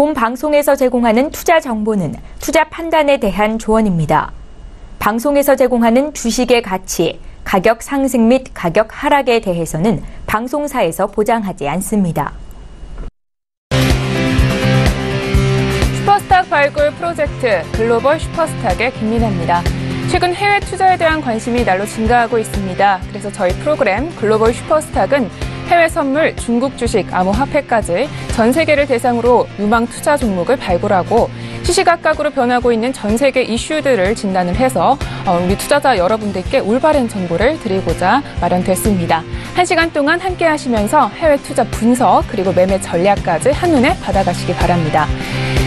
본 방송에서 제공하는 투자 정보는 투자 판단에 대한 조언입니다. 방송에서 제공하는 주식의 가치, 가격 상승 및 가격 하락에 대해서는 방송사에서 보장하지 않습니다. 슈퍼스탁 발굴 프로젝트 글로벌 슈퍼스탁의 김민아입니다. 최근 해외 투자에 대한 관심이 날로 증가하고 있습니다. 그래서 저희 프로그램 글로벌 슈퍼스탁은 해외 선물, 중국 주식, 암호화폐까지 전 세계를 대상으로 유망 투자 종목을 발굴하고 시시각각으로 변하고 있는 전 세계 이슈들을 진단을 해서 우리 투자자 여러분들께 올바른 정보를 드리고자 마련됐습니다. 1시간 동안 함께 하시면서 해외 투자 분석 그리고 매매 전략까지 한눈에 받아가시기 바랍니다.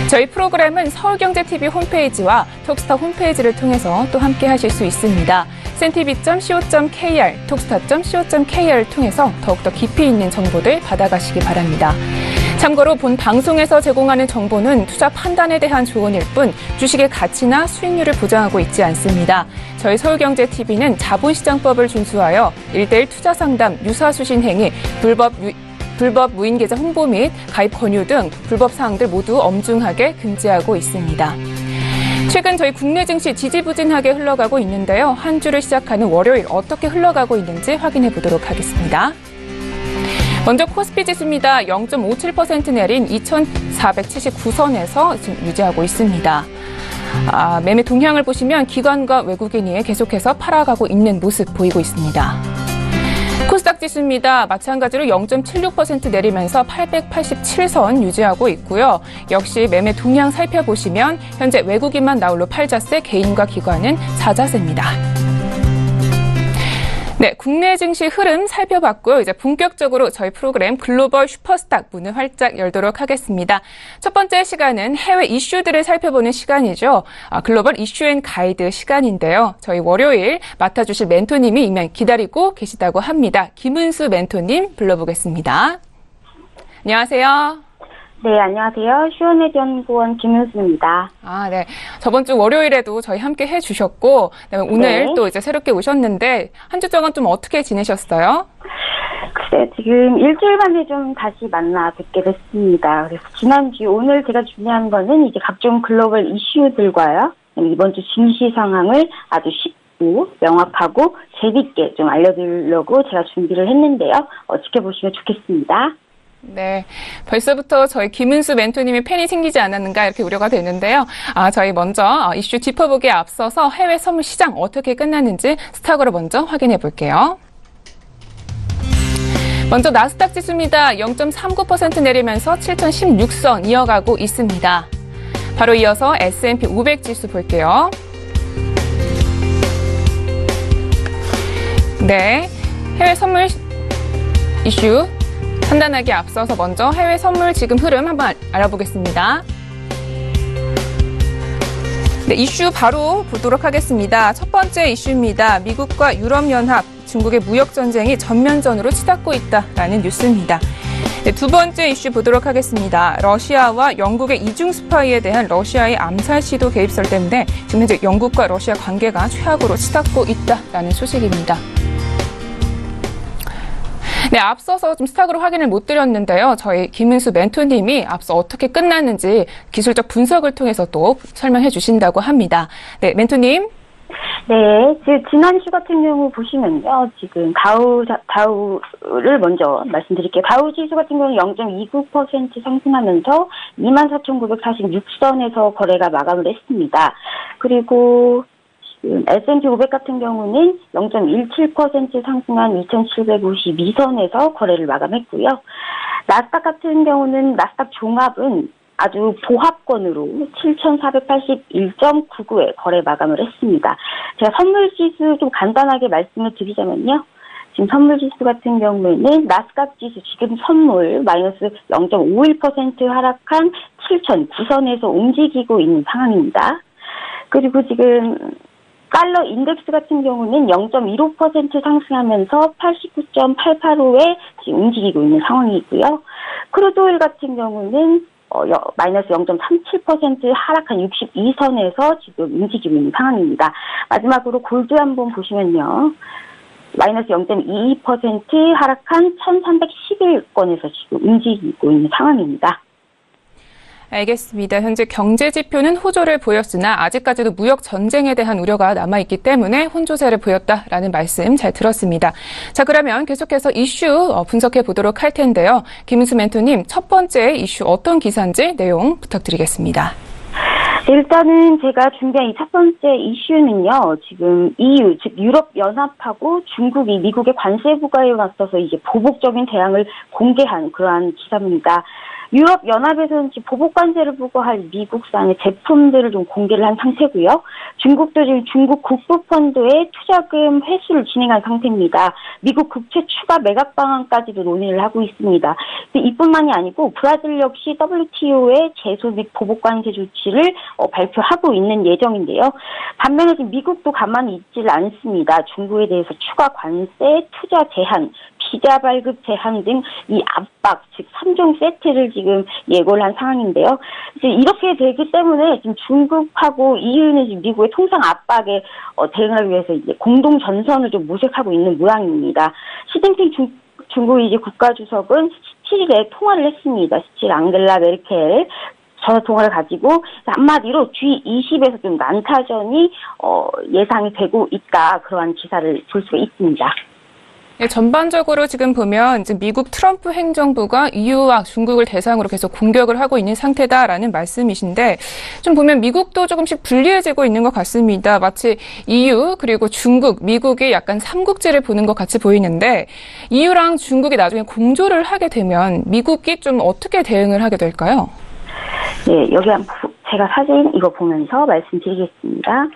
저희 프로그램은 서울경제TV 홈페이지와 톡스타 홈페이지를 통해서 또 함께 하실 수 있습니다. cntv.co.kr, 톡스타.co.kr을 통해서 더욱더 깊이 있는 정보들 받아가시기 바랍니다. 참고로 본 방송에서 제공하는 정보는 투자 판단에 대한 조언일 뿐 주식의 가치나 수익률을 보장하고 있지 않습니다. 저희 서울경제TV는 자본시장법을 준수하여 1:1 투자 상담, 유사수신 행위, 불법 무인 계좌 홍보 및 가입 권유 등 불법 사항들 모두 엄중하게 금지하고 있습니다. 최근 저희 국내 증시 지지부진하게 흘러가고 있는데요. 한 주를 시작하는 월요일 어떻게 흘러가고 있는지 확인해 보도록 하겠습니다. 먼저 코스피 지수입니다. 0.57% 내린 2,479선에서 지금 유지하고 있습니다. 매매 동향을 보시면 기관과 외국인이 계속해서 팔아가고 있는 모습 보이고 있습니다. 코스닥 지수입니다. 마찬가지로 0.76% 내리면서 887선 유지하고 있고요. 역시 매매 동향 살펴보시면 현재 외국인만 나홀로 팔자세, 개인과 기관은 사자세입니다. 네, 국내 증시 흐름 살펴봤고요. 이제 본격적으로 저희 프로그램 글로벌 슈퍼스탁 문을 활짝 열도록 하겠습니다. 첫 번째 시간은 해외 이슈들을 살펴보는 시간이죠. 글로벌 이슈 앤 가이드 시간인데요. 저희 월요일 맡아주실 멘토님이 이미 기다리고 계시다고 합니다. 김은수 멘토님 불러보겠습니다. 안녕하세요. 네, 안녕하세요. 슈어넷연구원 김은수입니다. 네. 저번 주 월요일에도 저희 함께 해주셨고, 오늘 또 이제 새롭게 오셨는데, 한 주 동안 좀 어떻게 지내셨어요? 글쎄, 지금 일주일 만에 좀 다시 만나 뵙게 됐습니다. 그래서 지난주, 오늘 제가 준비한 거는 이제 각종 글로벌 이슈들과요. 이번 주 증시 상황을 아주 쉽고 명확하고 재밌게 좀 알려드리려고 제가 준비를 했는데요. 지켜보시면 좋겠습니다. 네. 벌써부터 저희 김은수 멘토님이 팬이 생기지 않았는가 이렇게 우려가 되는데요. 저희 먼저 이슈 짚어보기에 앞서서 해외 선물 시장 어떻게 끝났는지 스탁으로 먼저 확인해 볼게요. 먼저 나스닥 지수입니다. 0.39% 내리면서 7,016선 이어가고 있습니다. 바로 이어서 S&P 500 지수 볼게요. 네. 해외 선물 이슈 판단하기 앞서서 먼저 해외 선물 지금 흐름 한번 알아보겠습니다. 네, 이슈 바로 보도록 하겠습니다. 첫 번째 이슈입니다. 미국과 유럽연합, 중국의 무역전쟁이 전면전으로 치닫고 있다라는 뉴스입니다. 네, 두 번째 이슈 보도록 하겠습니다. 러시아와 영국의 이중 스파이에 대한 러시아의 암살 시도 개입설 때문에 지금 현재 영국과 러시아 관계가 최악으로 치닫고 있다라는 소식입니다. 네, 앞서서 좀 스탁으로 확인을 못 드렸는데요. 저희 김은수 멘토님이 앞서 어떻게 끝났는지 기술적 분석을 통해서 또 설명해 주신다고 합니다. 네, 멘토님. 네, 지난 주 같은 경우 보시면요. 지금 다우를 먼저 말씀드릴게요. 다우 지수 같은 경우는 0.29% 상승하면서 24,946선에서 거래가 마감을 했습니다. 그리고 S&P 500 같은 경우는 0.17% 상승한 2,752선에서 거래를 마감했고요. 나스닥 같은 경우는 나스닥 종합은 아주 보합권으로 7,481.99에 거래 마감을 했습니다. 제가 선물지수 좀 간단하게 말씀을 드리자면요. 지금 선물지수 같은 경우에는 나스닥 지수 지금 선물 마이너스 0.51% 하락한 7,009선에서 움직이고 있는 상황입니다. 그리고 지금 달러 인덱스 같은 경우는 0.15% 상승하면서 89.885에 지금 움직이고 있는 상황이고요. 크루드 오일 같은 경우는 마이너스 0.37% 하락한 62선에서 지금 움직이고 있는 상황입니다. 마지막으로 골드 한번 보시면요. 마이너스 0.22% 하락한 1311건에서 지금 움직이고 있는 상황입니다. 알겠습니다. 현재 경제 지표는 호조를 보였으나 아직까지도 무역 전쟁에 대한 우려가 남아있기 때문에 혼조세를 보였다라는 말씀 잘 들었습니다. 자, 그러면 계속해서 이슈 분석해 보도록 할 텐데요. 김은수 멘토님, 첫 번째 이슈 어떤 기사인지 내용 부탁드리겠습니다. 일단은 제가 준비한 이 첫 번째 이슈는요, 지금 EU, 즉 유럽연합하고 중국이 미국의 관세 부과에 맞서서 이제 보복적인 대응을 공개한 그러한 기사입니다. 유럽연합에서는 보복 관세를 부과할 미국산의 제품들을 좀 공개를 한 상태고요. 중국도 지금 중국 국부펀드에 투자금 회수를 진행한 상태입니다. 미국 국채 추가 매각 방안까지도 논의를 하고 있습니다. 이뿐만이 아니고 브라질 역시 WTO의 제소 및 보복 관세 조치를 발표하고 있는 예정인데요. 반면에 지금 미국도 가만히 있지를 않습니다. 중국에 대해서 추가 관세, 투자 제한, 비자 발급 제한 등 이 압박, 즉 3종 세트를 지금 예고를 한 상황인데요. 이제 이렇게 되기 때문에 지금 중국하고 EU는 지금 미국의 통상 압박에 대응하기 위해서 이제 공동 전선을 좀 모색하고 있는 모양입니다. 시진핑 중국 이제 국가주석은 17일에 통화를 했습니다. 17일 앙겔라 메르켈 전화 통화를 가지고 한마디로 G20에서 좀 난타전이 예상이 되고 있다. 그러한 기사를 볼 수가 있습니다. 네, 전반적으로 지금 보면 이제 미국 트럼프 행정부가 EU와 중국을 대상으로 계속 공격을 하고 있는 상태다라는 말씀이신데, 좀 보면 미국도 조금씩 불리해지고 있는 것 같습니다. 마치 EU 그리고 중국, 미국이 약간 삼국지를 보는 것 같이 보이는데, EU랑 중국이 나중에 공조를 하게 되면 미국이 좀 어떻게 대응을 하게 될까요? 네, 여기 제가 사진 이거 보면서 말씀드리겠습니다.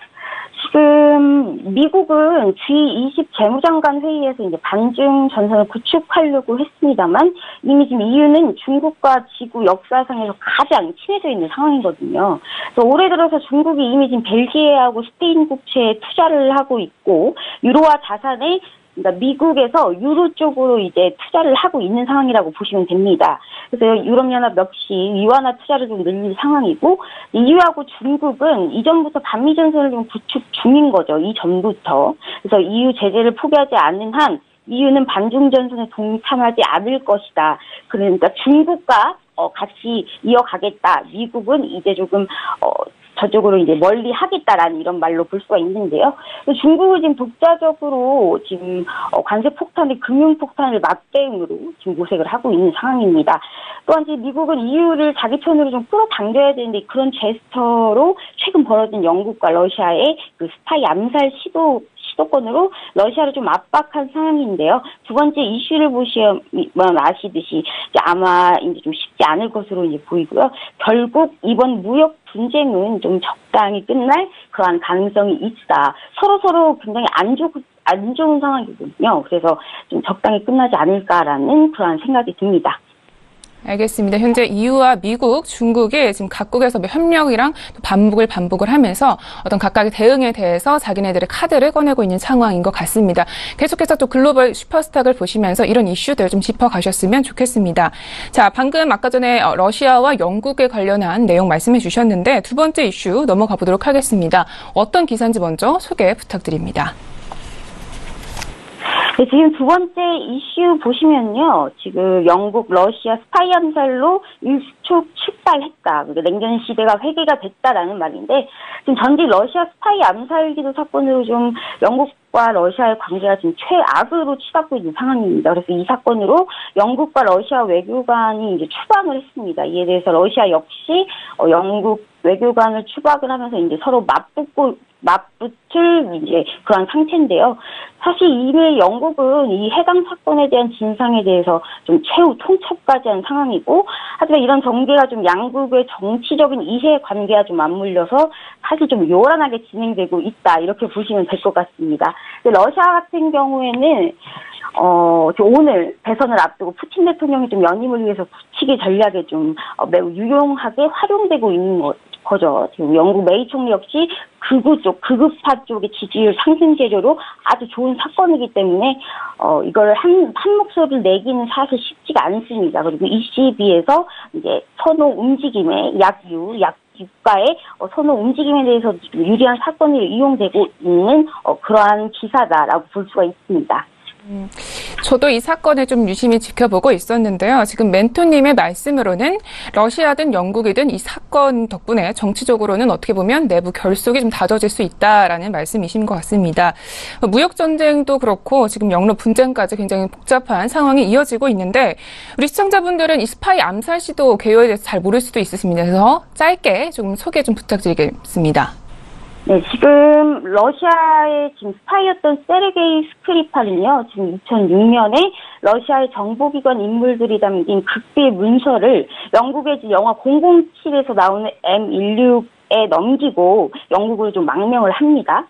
지금 미국은 G20 재무장관 회의에서 이제 반중 전선을 구축하려고 했습니다만 이미 지금 EU는 중국과 지구 역사상에서 가장 친해져 있는 상황이거든요. 그래서 올해 들어서 중국이 이미 지금 벨기에하고 스페인 국채에 투자를 하고 있고 유로화 자산에 그러니까 미국에서 유로 쪽으로 이제 투자를 하고 있는 상황이라고 보시면 됩니다. 그래서 유럽연합 역시 위완화 투자를 좀 늘릴 상황이고, EU하고 중국은 이전부터 반미 전선을 좀 구축 중인 거죠. 이전부터. 그래서 EU 제재를 포기하지 않는 한 EU는 반중 전선에 동참하지 않을 것이다. 그러니까 중국과 같이 이어가겠다. 미국은 이제 조금 저쪽으로 이제 멀리 하겠다라는 이런 말로 볼 수가 있는데요. 중국은 지금 독자적으로 지금 관세 폭탄을 금융 폭탄을 맞대응으로 지금 모색을 하고 있는 상황입니다. 또한 지금 미국은 EU를 자기 편으로 좀 끌어당겨야 되는데 그런 제스처로 최근 벌어진 영국과 러시아의 그 스파이 암살 시도권으로 러시아를 좀 압박한 상황인데요. 두 번째 이슈를 보시면 아시듯이 이제 아마 이제 좀 쉽지 않을 것으로 이제 보이고요. 결국 이번 무역 분쟁은 좀 적당히 끝날 그러한 가능성이 있다. 서로 굉장히 안 좋은 상황이거든요. 그래서 좀 적당히 끝나지 않을까라는 그러한 생각이 듭니다. 알겠습니다. 현재 EU와 미국, 중국이 지금 각국에서 협력이랑 반복을 하면서 어떤 각각의 대응에 대해서 자기네들의 카드를 꺼내고 있는 상황인 것 같습니다. 계속해서 또 글로벌 슈퍼스탁을 보시면서 이런 이슈들 좀 짚어가셨으면 좋겠습니다. 자, 방금 아까 전에 러시아와 영국에 관련한 내용 말씀해 주셨는데 두 번째 이슈 넘어가 보도록 하겠습니다. 어떤 기사인지 먼저 소개 부탁드립니다. 네, 지금 두 번째 이슈 보시면요. 지금 영국, 러시아 스파이 암살로 일촉 출발했다. 그러니까 냉전 시대가 회귀가 됐다라는 말인데 지금 전직 러시아 스파이 암살 기도 사건으로 좀 영국과 러시아의 관계가 지금 최악으로 치닫고 있는 상황입니다. 그래서 이 사건으로 영국과 러시아 외교관이 이제 추방을 했습니다. 이에 대해서 러시아 역시 영국 외교관을 추방을 하면서 이제 서로 맞붙을 이제 그런 상태인데요. 사실 이미 영국은 이 해당 사건에 대한 진상에 대해서 좀 최후 통첩까지 한 상황이고, 하지만 이런 전개가 좀 양국의 정치적인 이해 관계가 좀 맞물려서 사실 좀 요란하게 진행되고 있다. 이렇게 보시면 될 것 같습니다. 러시아 같은 경우에는 오늘 대선을 앞두고 푸틴 대통령이 좀 연임을 위해서 굳히기 전략에 좀 매우 유용하게 활용되고 있는 거죠. 지금 영국 메이 총리 역시 극우파 쪽의 지지율 상승 제조로 아주 좋은 사건이기 때문에 이걸 한 목소리를 내기는 사실 쉽지가 않습니다. 그리고 ECB에서 이제 선호 움직임에 약국가의 선호 움직임에 대해서 유리한 사건이 이용되고 있는 그러한 기사다라고 볼 수가 있습니다. 저도 이 사건을 좀 유심히 지켜보고 있었는데요. 지금 멘토님의 말씀으로는 러시아든 영국이든 이 사건 덕분에 정치적으로는 어떻게 보면 내부 결속이 좀 다져질 수 있다라는 말씀이신 것 같습니다. 무역 전쟁도 그렇고 지금 영러 분쟁까지 굉장히 복잡한 상황이 이어지고 있는데 우리 시청자분들은 이 스파이 암살 시도 개요에 대해서 잘 모를 수도 있습니다. 그래서 짧게 좀 소개 좀 부탁드리겠습니다. 네, 지금 러시아의 지금 스파이였던 세르게이 스크리팔은요, 지금 2006년에 러시아의 정보기관 인물들이 담긴 극비의 문서를 영국의 영화 007에서 나오는 M16에 넘기고 영국을 좀 망명을 합니다.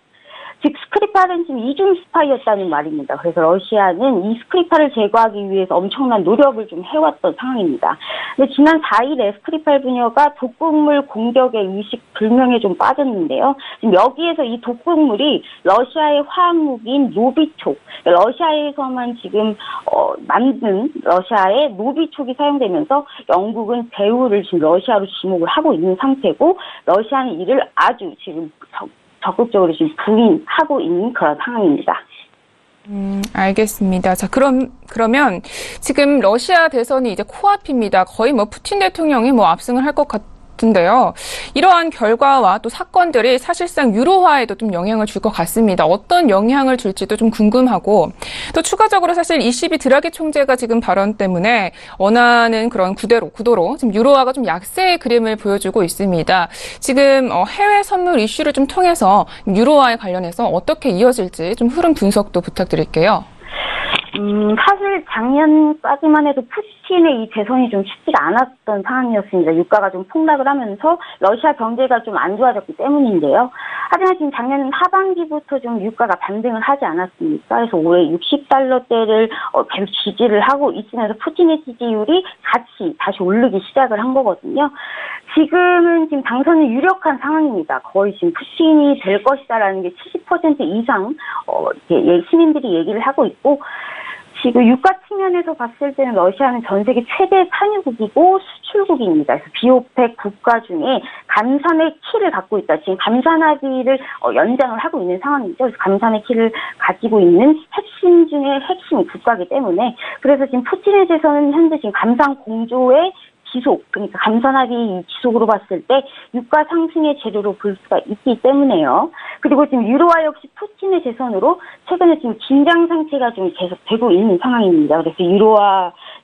즉 스크리팔은 지금 이중 스파이였다는 말입니다. 그래서 러시아는 이 스크리팔을 제거하기 위해서 엄청난 노력을 좀 해왔던 상황입니다. 근데 지난 4일에 스크리팔 부녀가 독극물 공격에 의식 불명에 좀 빠졌는데요. 지금 여기에서 이 독극물이 러시아의 화학무기인 노비촉, 러시아에서만 지금 만든 러시아의 노비촉이 사용되면서 영국은 배후를 지금 러시아로 지목을 하고 있는 상태고 러시아는 이를 아주 지금 적극적으로 지금 부인하고 있는 그런 상황입니다. 알겠습니다. 자, 그러면 지금 러시아 대선이 이제 코앞입니다. 거의 푸틴 대통령이 압승을 할 것 같은데요. 이러한 결과와 또 사건들이 사실상 유로화에도 좀 영향을 줄 것 같습니다. 어떤 영향을 줄지도 좀 궁금하고 또 추가적으로 사실 22 드라기 총재가 지금 발언 때문에 원하는 그런 구도로 지금 유로화가 좀 약세의 그림을 보여주고 있습니다. 지금 해외 선물 이슈를 좀 통해서 유로화에 관련해서 어떻게 이어질지 좀 흐름 분석도 부탁드릴게요. 사실 작년까지만 해도 푸틴의 이 재선이 좀 쉽지가 않았던 상황이었습니다. 유가가 좀 폭락을 하면서 러시아 경제가 좀 안 좋아졌기 때문인데요. 하지만 지금 작년 하반기부터 좀 유가가 반등을 하지 않았습니까? 그래서 올해 60달러대를 계속 지지를 하고 있으면서 푸틴의 지지율이 같이 다시 오르기 시작을 한 거거든요. 지금은 지금 당선이 유력한 상황입니다. 거의 지금 푸틴이 될 것이다라는 게 70% 이상 시민들이 얘기를 하고 있고 지금 유가 측면에서 봤을 때는 러시아는 전 세계 최대 산유국이고 수출국입니다. 그래서 비오펙 국가 중에 감산의 키를 갖고 있다. 지금 감산합의를 연장을 하고 있는 상황이죠. 그래서 감산의 키를 가지고 있는 핵심 중에 핵심 국가이기 때문에 그래서 지금 푸틴의 재선은 현재 지금 감산 공조의 지속, 그러니까 감산합의 지속으로 봤을 때 유가 상승의 재료로 볼 수가 있기 때문에요. 그리고 지금 유로화 역시 푸틴의 재선으로 최근에 지금 긴장 상태가 좀 계속되고 있는 상황입니다. 그래서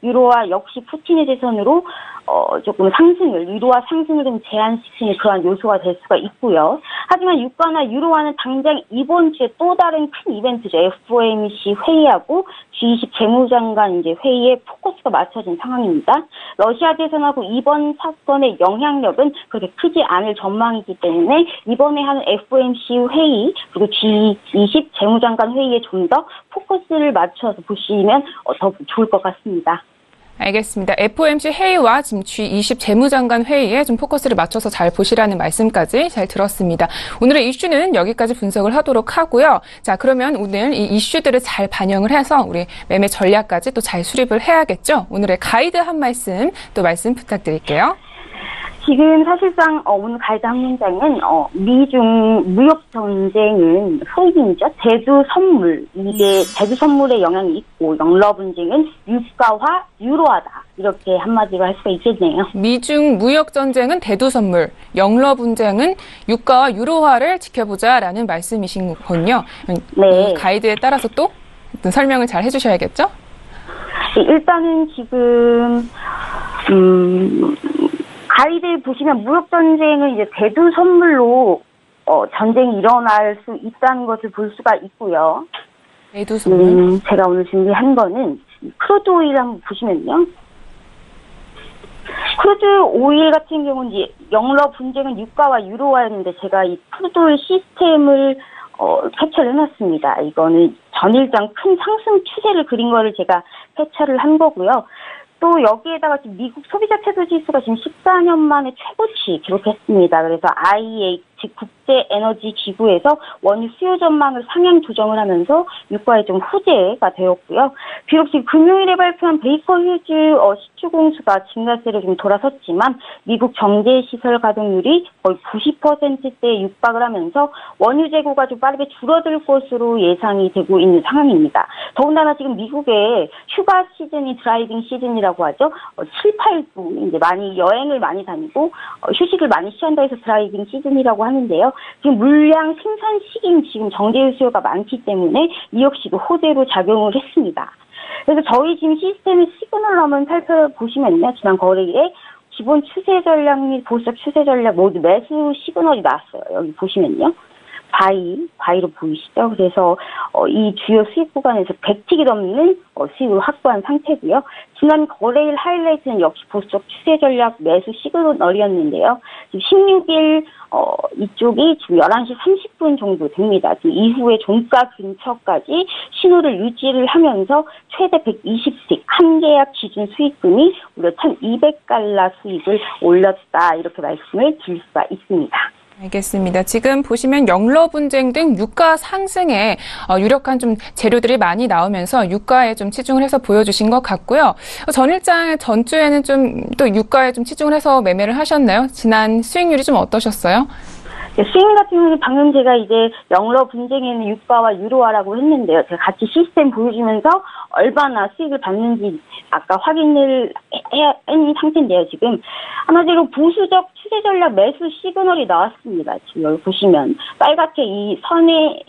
유로화 역시 푸틴의 재선으로 조금 유로화 상승을 좀 제한시키는 그러한 요소가 될 수가 있고요. 하지만 유가나 유로화는 당장 이번 주에 또 다른 큰 이벤트죠. FOMC 회의하고 G20 재무장관 회의에 포커스가 맞춰진 상황입니다. 러시아 대선하고 이번 사건의 영향력은 그렇게 크지 않을 전망이기 때문에 이번에 하는 FOMC 회의 그리고 G20 재무장관 회의에 좀 더 포커스를 맞춰서 보시면 더 좋을 것 같습니다. 알겠습니다. FOMC 회의와 지금 G20 재무장관 회의에 좀 포커스를 맞춰서 잘 보시라는 말씀까지 잘 들었습니다. 오늘의 이슈는 여기까지 분석을 하도록 하고요. 자, 그러면 오늘 이 이슈들을 잘 반영을 해서 우리 매매 전략까지 또 잘 수립을 해야겠죠. 오늘의 가이드 한 말씀 부탁드릴게요. 지금 사실상 오늘 가이드 한 문장은 미중 무역 전쟁은 소위이죠. 대두 선물 이게 대두 선물에 영향이 있고 영러 분쟁은 유가화 유로화다 이렇게 한마디로 할 수가 있겠네요. 미중 무역 전쟁은 대두 선물, 영러 분쟁은 유가와 유로화를 지켜보자라는 말씀이신군요. 네. 이 가이드에 따라서 또 설명을 잘 해주셔야겠죠? 일단은 지금 가이드에 보시면 무역 전쟁은 이제 대두 선물로 전쟁이 일어날 수 있다는 것을 볼 수가 있고요. 대두 선물. 제가 오늘 준비한 거는 크루드 오일 한번 보시면요. 크루드 오일 같은 경우는 이제 영러 분쟁은 유가와 유로화였는데 제가 이 크루드 오일 시스템을 캡처를 해놨습니다. 이거는 전일장 큰 상승 추세를 그린 거를 제가 캡처를 한 거고요. 또 여기에다가 지금 미국 소비자 태도 지수가 지금 14년 만에 최고치 기록했습니다. 그래서 IEA 즉 국제에너지기구에서 원유 수요 전망을 상향 조정을 하면서 유가에 좀 호재가 되었고요. 비록 지금 금요일에 발표한 베이커 휴즈 시추 공수가 증가세로 좀 돌아섰지만 미국 정제 시설 가동률이 거의 90%대에 육박을 하면서 원유 재고가 좀 빠르게 줄어들 것으로 예상이 되고 있는 상황입니다. 더군다나 지금 미국의 휴가 시즌이 드라이빙 시즌이라고 하죠. 7, 8부 이제 많이 여행을 많이 다니고 휴식을 많이 취한다 해서 드라이빙 시즌이라고 하는데요. 지금 물량 생산 시기인 지금 정제 수요가 많기 때문에 이 역시도 호재로 작용을 했습니다. 그래서 저희 지금 시스템의 시그널을 한번 살펴보시면요. 지난 거래일에 기본 추세 전략 및 보수적 추세 전략 모두 매수 시그널이 나왔어요. 여기 보시면요. 바이로 보이시죠? 그래서 이 주요 수익 구간에서 100틱이 넘는 수익을 확보한 상태고요. 지난 거래일 하이라이트는 역시 보수적 추세 전략 매수 시그널이었는데요. 지금 16일 이쪽이 지금 11시 30분 정도 됩니다. 지금 이후에 종가 근처까지 신호를 유지를 하면서 최대 120틱 한 계약 기준 수익금이 무려 1,200달러 수익을 올렸다. 이렇게 말씀을 드릴 수가 있습니다. 알겠습니다. 지금 보시면 영러 분쟁 등 유가 상승에 유력한 좀 재료들이 많이 나오면서 유가에 좀 치중을 해서 보여주신 것 같고요. 전일장 전주에는 좀 또 유가에 좀 치중을 해서 매매를 하셨나요? 지난 수익률이 좀 어떠셨어요? 수익 같은 경우는 방금 제가 이제 영러 분쟁에는 유가와 유로화라고 했는데요. 제가 같이 시스템 보여주면서 얼마나 수익을 받는지 아까 확인을 한 상태인데요. 지금 한마디로 보수적 추세 전략 매수 시그널이 나왔습니다. 지금 여기 보시면 빨갛게 이 선에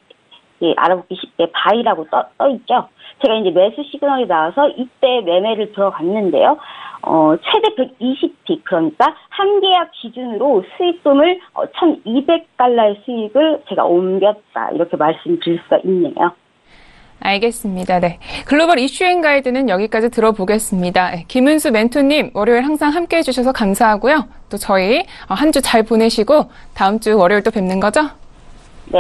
알아보기 쉽게 바이라고 떠 있죠. 제가 이제 매수 시그널이 나와서 이때 매매를 들어갔는데요. 최대 120틱, 그러니까 한 계약 기준으로 수익금을 1,200달러의 수익을 제가 옮겼다. 이렇게 말씀드릴 수가 있네요. 알겠습니다. 네. 글로벌 이슈앤 가이드는 여기까지 들어보겠습니다. 김은수 멘토님, 월요일 항상 함께 해주셔서 감사하고요. 또 저희 한 주 잘 보내시고 다음 주 월요일 또 뵙는 거죠? 네,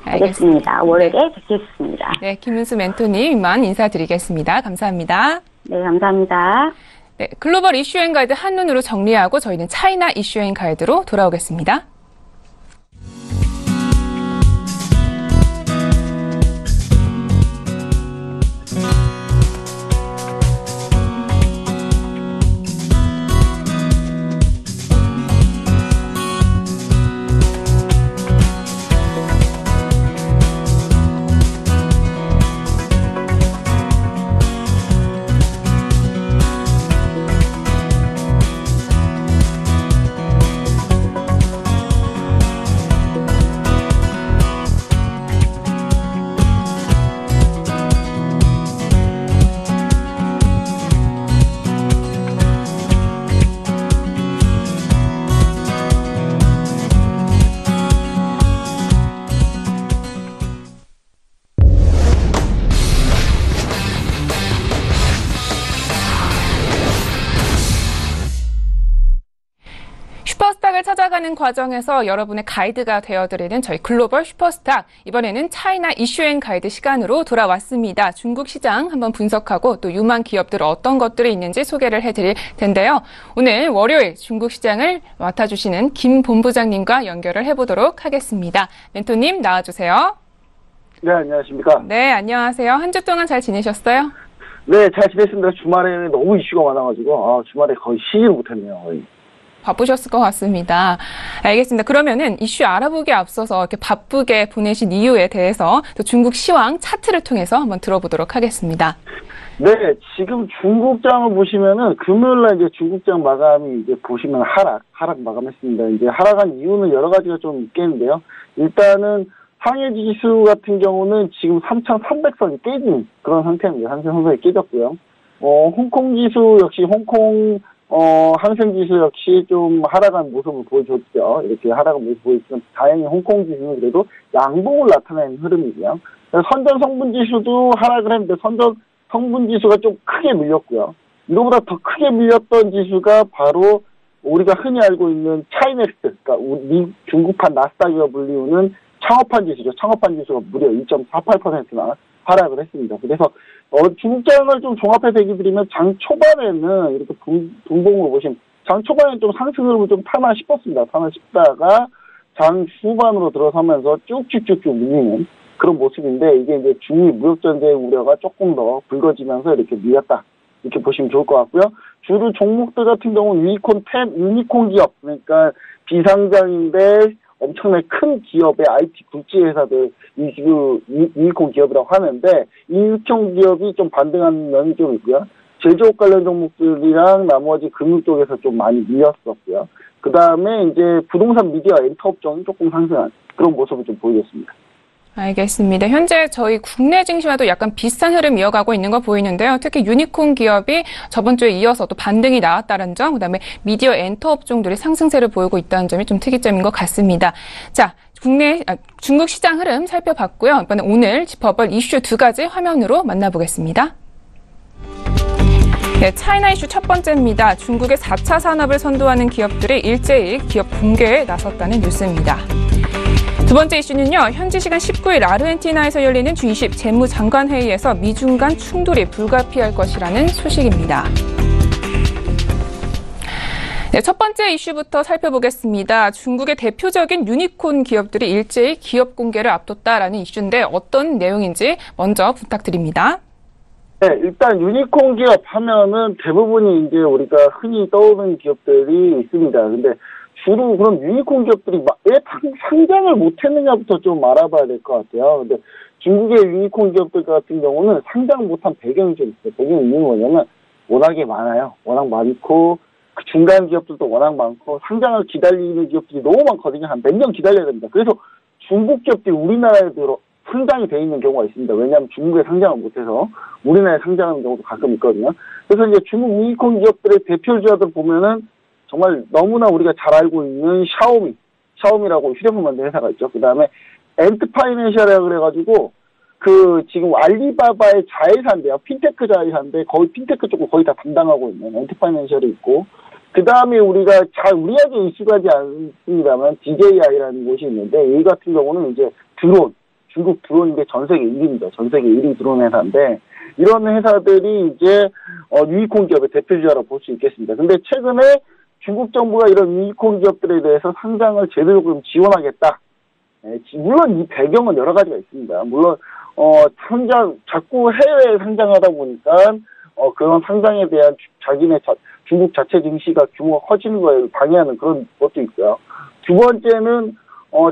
알겠습니다. 월요일에 뵙겠습니다. 네, 김은수 멘토님만 인사드리겠습니다. 감사합니다. 네, 감사합니다. 네, 글로벌 이슈앤 가이드 한눈으로 정리하고 저희는 차이나 이슈앤 가이드로 돌아오겠습니다. 슈퍼스탁을 찾아가는 과정에서 여러분의 가이드가 되어드리는 저희 글로벌 슈퍼스탁. 이번에는 차이나 이슈앤 가이드 시간으로 돌아왔습니다. 중국 시장 한번 분석하고 또 유망 기업들 어떤 것들이 있는지 소개를 해드릴 텐데요. 오늘 월요일 중국 시장을 맡아주시는 김 본부장님과 연결을 해보도록 하겠습니다. 멘토님 나와주세요. 네, 안녕하십니까. 네, 안녕하세요. 한 주 동안 잘 지내셨어요? 네, 잘 지냈습니다. 주말에 너무 이슈가 많아가지고 주말에 거의 쉬지를 못했네요. 거의. 바쁘셨을 것 같습니다. 알겠습니다. 그러면은 이슈 알아보기에 앞서서 이렇게 바쁘게 보내신 이유에 대해서 또 중국 시황 차트를 통해서 한번 들어보도록 하겠습니다. 네, 지금 중국장을 보시면은 금요일날 이제 중국장 마감이 이제 보시면 하락 마감했습니다. 이제 하락한 이유는 여러 가지가 좀 있겠는데요. 일단은 상해 지수 같은 경우는 지금 3,300선이 깨진 그런 상태입니다. 상승선이 깨졌고요. 홍콩 지수 역시 홍콩 항생 지수 역시 좀 하락한 모습을 보여줬죠. 이렇게 하락한 모습을 보여주면 다행히 홍콩 지수는 그래도 양봉을 나타내는 흐름이고요. 선전 성분 지수도 하락을 했는데 선전 성분 지수가 좀 크게 밀렸고요. 이거보다 더 크게 밀렸던 지수가 바로 우리가 흔히 알고 있는 차이넥스트, 그러니까 중국판 나스닥이라 불리우는 창업한 지수죠. 창업한 지수가 무려 2.48%나 하락을 했습니다. 그래서 중국장을 좀 종합해서 얘기 드리면 장 초반에는 이렇게 분봉으로 보시면 장 초반에는 좀 상승 흐름을 좀 타나 싶었습니다. 타나 싶다가 장 후반으로 들어서면서 쭉쭉쭉쭉 밀리는 그런 모습인데, 이게 이제 중미 무역전쟁 우려가 조금 더 불거지면서 이렇게 밀렸다, 이렇게 보시면 좋을 것 같고요. 주류 종목들 같은 경우는 유니콘 기업, 그러니까 비상장인데 엄청나게 큰 기업의 IT 굴지 회사들, 유니콘 기업이라고 하는데, 이 유니콘 기업이 좀 반등하는 면이 좀 있고요. 제조업 관련 종목들이랑 나머지 금융 쪽에서 좀 많이 밀렸었고요. 그 다음에 이제 부동산 미디어 엔터 업종이 조금 상승한 그런 모습을 좀 보이겠습니다. 알겠습니다. 현재 저희 국내 증시와도 약간 비슷한 흐름 이어가고 있는 거 보이는데요. 특히 유니콘 기업이 저번 주에 이어서 또 반등이 나왔다는 점, 그다음에 미디어 엔터 업종들이 상승세를 보이고 있다는 점이 좀 특이점인 것 같습니다. 자, 중국 시장 흐름 살펴봤고요. 이번에 오늘 짚어볼 이슈 두 가지 화면으로 만나보겠습니다. 네, 차이나 이슈 첫 번째입니다. 중국의 4차 산업을 선도하는 기업들이 일제히 기업 공개에 나섰다는 뉴스입니다. 두 번째 이슈는요, 현지 시간 19일 아르헨티나에서 열리는 G20 재무장관회의에서 미중 간 충돌이 불가피할 것이라는 소식입니다. 네, 첫 번째 이슈부터 살펴보겠습니다. 중국의 대표적인 유니콘 기업들이 일제히 기업 공개를 앞뒀다라는 이슈인데 어떤 내용인지 먼저 부탁드립니다. 네, 일단 유니콘 기업 하면은 대부분이 이제 우리가 흔히 떠오르는 기업들이 있습니다. 근데 주로 그런 유니콘 기업들이 왜 상장을 못했느냐부터 좀 알아봐야 될 것 같아요. 근데 중국의 유니콘 기업들 같은 경우는 상장 못한 배경이 좀 있어요. 배경이 있는 거냐면 워낙에 많아요. 워낙 많고 그 중간 기업들도 워낙 많고 상장을 기다리는 기업들이 너무 많거든요. 한 몇 년 기다려야 됩니다. 그래서 중국 기업들이 우리나라에 들어 상장이 돼 있는 경우가 있습니다. 왜냐하면 중국에 상장을 못해서 우리나라에 상장하는 경우도 가끔 있거든요. 그래서 이제 중국 유니콘 기업들의 대표주자들 보면은 정말 너무나 우리가 잘 알고 있는 샤오미라고 휴대폰 만드는 회사가 있죠. 그 다음에 엔트파이낸셜이라고 그래가지고 그 지금 알리바바의 자회사인데요. 핀테크 자회사인데 거의 핀테크 쪽을 거의 다 담당하고 있는 엔트파이낸셜이 있고, 그 다음에 우리가 잘 우리에게 이슈가지 않습니다만 DJI라는 곳이 있는데, 이 같은 경우는 이제 드론, 중국 드론인데 전 세계 1위입니다. 전 세계 1위 드론 회사인데, 이런 회사들이 이제 유니콘 기업의 대표주자라고 볼 수 있겠습니다. 근데 최근에 중국 정부가 이런 유니콘 기업들에 대해서 상장을 제대로 좀 지원하겠다. 물론 이 배경은 여러 가지가 있습니다. 물론 자꾸 해외에 상장하다 보니까 그런 상장에 대한 자기네 중국 자체 증시가 규모가 커지는 거에 방해하는 그런 것도 있고요. 두 번째는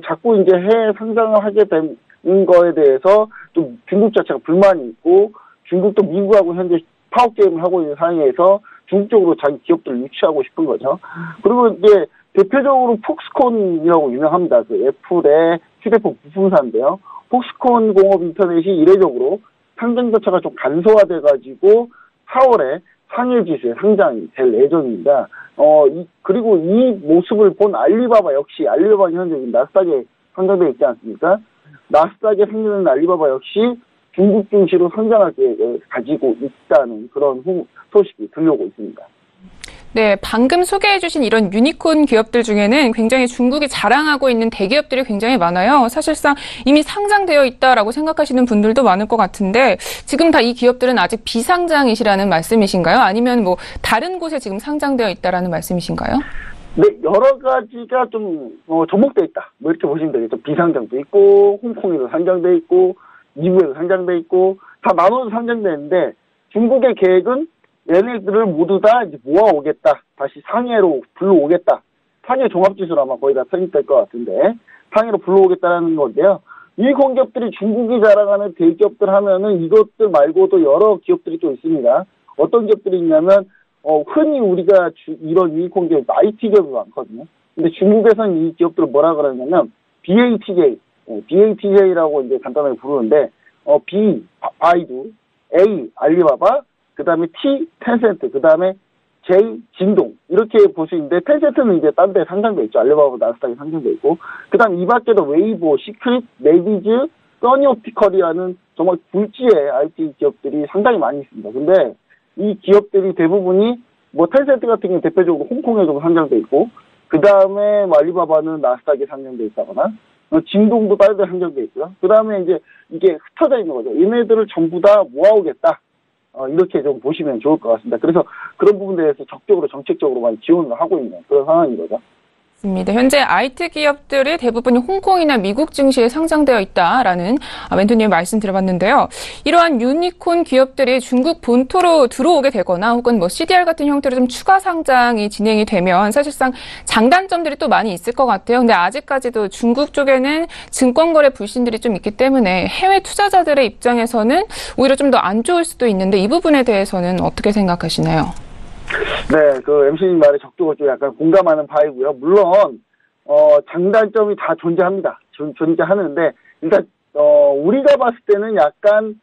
자꾸 이제 해외 상장을 하게 되는 거에 대해서 좀 중국 자체가 불만이 있고, 중국도 미국하고 현재 파워 게임을 하고 있는 상황에서 중국 쪽으로 자기 기업들을 유치하고 싶은 거죠. 그리고 이제 대표적으로 폭스콘이라고 유명합니다. 그 애플의 휴대폰 부품사인데요. 폭스콘 공업 인터넷이 이례적으로 상장 절차가 좀 간소화돼가지고 4월에 상해 지수에 상장이 될 예정입니다. 그리고 이 모습을 본 알리바바 역시, 알리바바는 현재 나스닥에 상장되어 있지 않습니까? 나스닥에 상장된 알리바바 역시 중국 증시로 상장할 계획을 가지고 있다는 그런 소식이 들려오고 있습니다. 네, 방금 소개해 주신 이런 유니콘 기업들 중에는 굉장히 중국이 자랑하고 있는 대기업들이 굉장히 많아요. 사실상 이미 상장되어 있다라고 생각하시는 분들도 많을 것 같은데, 지금 다 이 기업들은 아직 비상장이시라는 말씀이신가요? 아니면 뭐 다른 곳에 지금 상장되어 있다라는 말씀이신가요? 네, 여러 가지가 좀 접목되어 있다, 뭐 이렇게 보시면 되겠죠. 비상장도 있고, 홍콩에도 상장돼 있고, 미국에도 상장돼 있고, 다 나눠서 상장되는데, 중국의 계획은 얘네들을 모두 다 이제 모아오겠다, 다시 상해로 불러오겠다. 상해 종합지수로 아마 거의 다 편입될 것 같은데, 상해로 불러오겠다라는 건데요. 이 공기업들이 중국이 자랑하는 대기업들 하면은 이것들 말고도 여러 기업들이 또 있습니다. 어떤 기업들이 있냐면, 흔히 우리가 이런 유니콘 기업, IT 기업이 많거든요. 근데 중국에서는 이 기업들을 뭐라 그러냐면, BATJ라고 이제 간단하게 부르는데, B, 바이두, A, 알리바바, 그 다음에 T, 텐센트, 그 다음에 J, 진동, 이렇게 볼 수 있는데, 텐센트는 이제 딴 데 상장돼 있죠. 알리바바 나스닥에 상장돼 있고, 그 다음 이 밖에도 웨이보, 시크릿, 네비즈, 써니옵티컬이라는 정말 굴지의 IT 기업들이 상당히 많이 있습니다. 근데 이 기업들이 대부분이 뭐 텐센트 같은 경우는 대표적으로 홍콩에 좀 상장돼 있고, 그 다음에 알리바바는 나스닥에 상장돼 있다거나, 진동도 다른 데 상장돼 있고요. 그 다음에 이제 이게 흩어져 있는 거죠. 얘네들을 전부 다 모아오겠다. 이렇게 좀 보시면 좋을 것 같습니다. 그래서 그런 부분에 대해서 적극적으로 정책적으로 많이 지원을 하고 있는 그런 상황인 거죠. 현재 IT 기업들이 대부분이 홍콩이나 미국 증시에 상장되어 있다라는 멘토님 말씀 드려봤는데요. 이러한 유니콘 기업들이 중국 본토로 들어오게 되거나 혹은 뭐 CDR 같은 형태로 좀 추가 상장이 진행이 되면 사실상 장단점들이 또 많이 있을 것 같아요. 근데 아직까지도 중국 쪽에는 증권거래 불신들이 좀 있기 때문에 해외 투자자들의 입장에서는 오히려 좀 더 안 좋을 수도 있는데 이 부분에 대해서는 어떻게 생각하시나요? 네, 그 MC님 말에 적극적으로 좀 약간 공감하는 바이고요. 물론 장단점이 다 존재합니다. 존재하는데 일단 우리가 봤을 때는 약간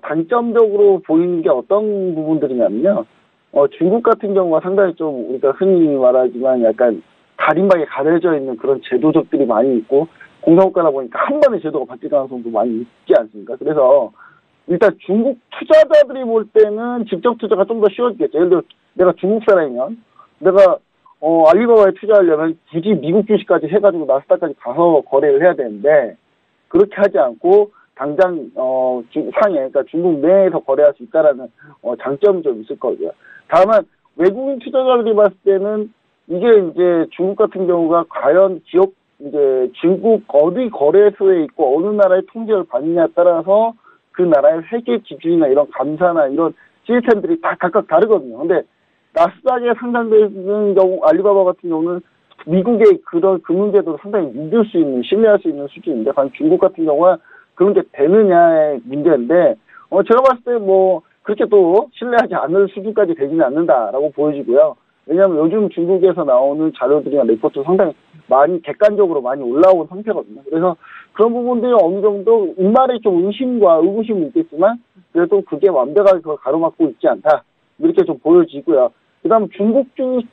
단점적으로 보이는 게 어떤 부분들이냐면요. 중국 같은 경우가 상당히 좀 우리가 흔히 말하지만 약간 가림막에 가려져 있는 그런 제도적들이 많이 있고 공산국가다 보니까 한 번에 제도가 바뀔 가능성도 많이 있지 않습니까? 그래서 일단 중국 투자자들이 볼 때는 직접 투자가 좀 더 쉬워지겠죠. 예를 들어 내가 중국 사람이면 내가 알리바바에 투자하려면 굳이 미국 주식까지 해가지고 나스닥까지 가서 거래를 해야 되는데 그렇게 하지 않고 당장 상해 그러니까 중국 내에서 거래할 수 있다라는 장점이 좀 있을 거고요. 다만 외국인 투자자들이 봤을 때는 이게 이제 중국 같은 경우가 과연 기업 이제 중국 어디 거래소에 있고 어느 나라의 통제를 받느냐에 따라서 그 나라의 회계 기준이나 이런 감사나 이런 시스템들이 다 각각 다르거든요. 근데 나스닥에 상장되는 경우 알리바바 같은 경우는 미국의 그런 금융제도를 상당히 믿을 수 있는 신뢰할 수 있는 수준인데 과연 중국 같은 경우가 그런 게 되느냐의 문제인데 제가 봤을 때 뭐 그렇게 또 신뢰하지 않을 수준까지 되지는 않는다라고 보여지고요. 왜냐하면 요즘 중국에서 나오는 자료들이나 레포트 상당히 많이 객관적으로 많이 올라온 상태거든요. 그래서 그런 부분들이 어느 정도 일말의 좀 의심과 의구심이 있겠지만 그래도 그게 완벽하게 그걸 가로막고 있지 않다. 이렇게 좀 보여지고요. 그다음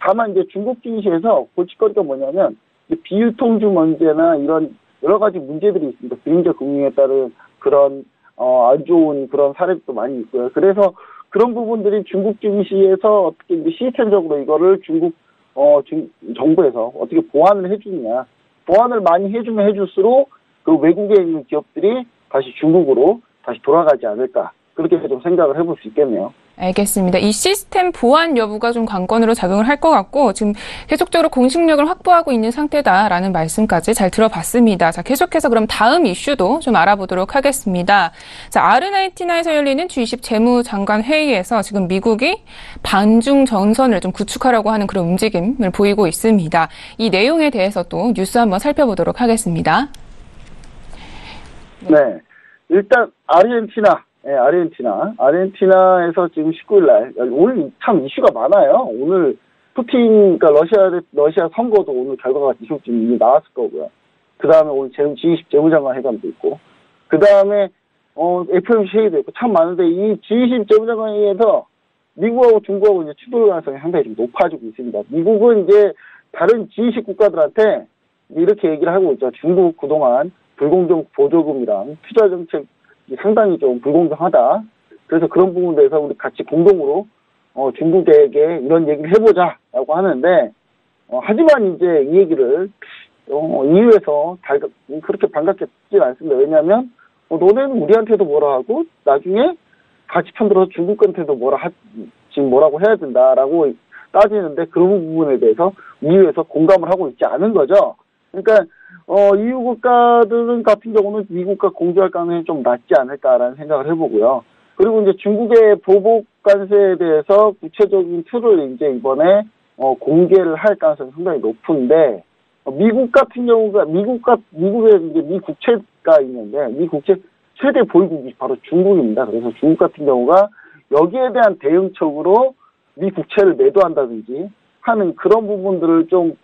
다만 이제 중국 증시에서 골칫거리가 뭐냐면 비유통주 문제나 이런 여러 가지 문제들이 있습니다. 비행자 금융에 따른 그런 안 좋은 그런 사례도 많이 있고요. 그래서 그런 부분들이 중국 증시에서 어떻게 이제 시스템적으로 이거를 중국 정부에서 어떻게 보완을 해주느냐. 보완을 많이 해주면 해줄수록 그 외국에 있는 기업들이 다시 중국으로 다시 돌아가지 않을까. 그렇게 좀 생각을 해볼 수 있겠네요. 알겠습니다. 이 시스템 보완 여부가 좀 관건으로 작용을 할 것 같고 지금 계속적으로 공식력을 확보하고 있는 상태다라는 말씀까지 잘 들어봤습니다. 자, 계속해서 그럼 다음 이슈도 좀 알아보도록 하겠습니다. 자, 아르헨티나에서 열리는 G20 재무장관 회의에서 지금 미국이 반중 전선을 좀 구축하려고 하는 그런 움직임을 보이고 있습니다. 이 내용에 대해서도 뉴스 한번 살펴보도록 하겠습니다. 네. 일단 아르헨티나에서 지금 19일 날, 오늘 참 이슈가 많아요. 오늘 푸틴, 그러니까 러시아 선거도 오늘 결과가 지금 이미 나왔을 거고요. 그 다음에 오늘 G20 재무장관 회담도 있고, 그 다음에, FOMC 회의도 있고, 참 많은데, 이 G20 재무장관 회의에서 미국하고 중국하고 이제 충돌 가능성이 상당히 좀 높아지고 있습니다. 미국은 이제 다른 G20 국가들한테 이렇게 얘기를 하고 있죠. 중국 그동안 불공정 보조금이랑 투자 정책 상당히 좀 불공정하다. 그래서 그런 부분에 대해서 우리 같이 공동으로 중국에게 이런 얘기를 해보자라고 하는데 하지만 이제 이 얘기를 EU에서 그렇게 반갑겠지 않습니다. 왜냐하면 너네는 우리한테도 뭐라 하고 나중에 같이 편들어서 중국한테도 지금 뭐라고 해야 된다라고 따지는데 그런 부분에 대해서 EU에서 공감을 하고 있지 않은 거죠. 그러니까 EU 국가들은 같은 경우는 미국과 공조할 가능성이 좀 낮지 않을까라는 생각을 해보고요. 그리고 이제 중국의 보복 관세에 대해서 구체적인 툴을 이제 이번에 공개를 할 가능성이 상당히 높은데 미국 같은 경우가 미국에 이제 미 국채가 있는데 미 국채 최대 보유국이 바로 중국입니다. 그래서 중국 같은 경우가 여기에 대한 대응책으로 미 국채를 매도한다든지 하는 그런 부분들을 좀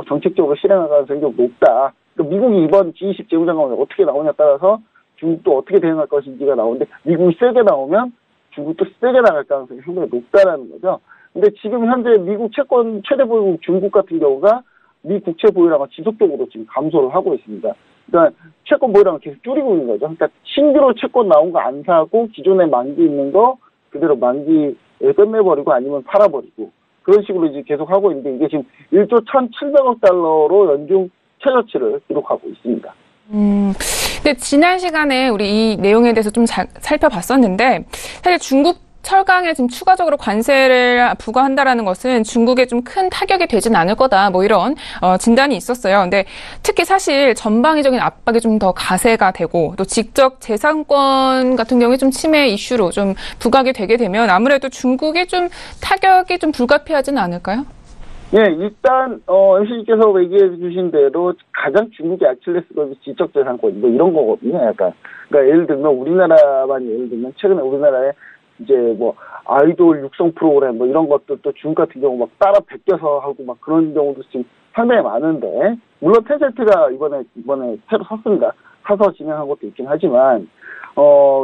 정책적으로 실행할 가능성이 좀 높다. 그러니까 미국이 이번 G20 재무장관이 어떻게 나오냐에 따라서 중국도 어떻게 대응할 것인지가 나오는데 미국이 세게 나오면 중국도 세게 나갈 가능성이 상당히 높다라는 거죠. 근데 지금 현재 미국 채권 최대 보유국 중국 같은 경우가 미 국채 보유량을 지속적으로 지금 감소를 하고 있습니다. 그러니까 채권 보유량을 계속 줄이고 있는 거죠. 그러니까 신규로 채권 나온 거 안 사고 기존에 만기 있는 거 그대로 만기에 끝내버리고 아니면 팔아버리고 그런 식으로 이제 계속 하고 있는데 이게 지금 1조 1,700억 달러로 연중 최저치를 기록하고 있습니다. 근데 지난 시간에 우리 이 내용에 대해서 좀 살펴봤었는데 사실 중국 철강에 지금 추가적으로 관세를 부과한다라는 것은 중국에 좀 큰 타격이 되진 않을 거다. 뭐 이런 진단이 있었어요. 근데 특히 사실 전방위적인 압박이 좀 더 가세가 되고 또 직접 재산권 같은 경우에 좀 침해 이슈로 좀 부각이 되게 되면 아무래도 중국에 좀 타격이 좀 불가피하지는 않을까요? 예, 일단 MC님께서 얘기해 주신 대로 가장 중국의 아킬레스건이 지적재산권 뭐 이런 거거든요. 약간 그러니까 예를 들면 우리나라만 예를 들면 최근에 우리나라에 이제 뭐 아이돌 육성 프로그램 뭐 이런 것들도 중국 같은 경우 막 따라 베껴서 하고 막 그런 경우도 지금 상당히 많은데 물론 텐센트가 이번에 새로 샀습니다. 사서 진행한 것도 있긴 하지만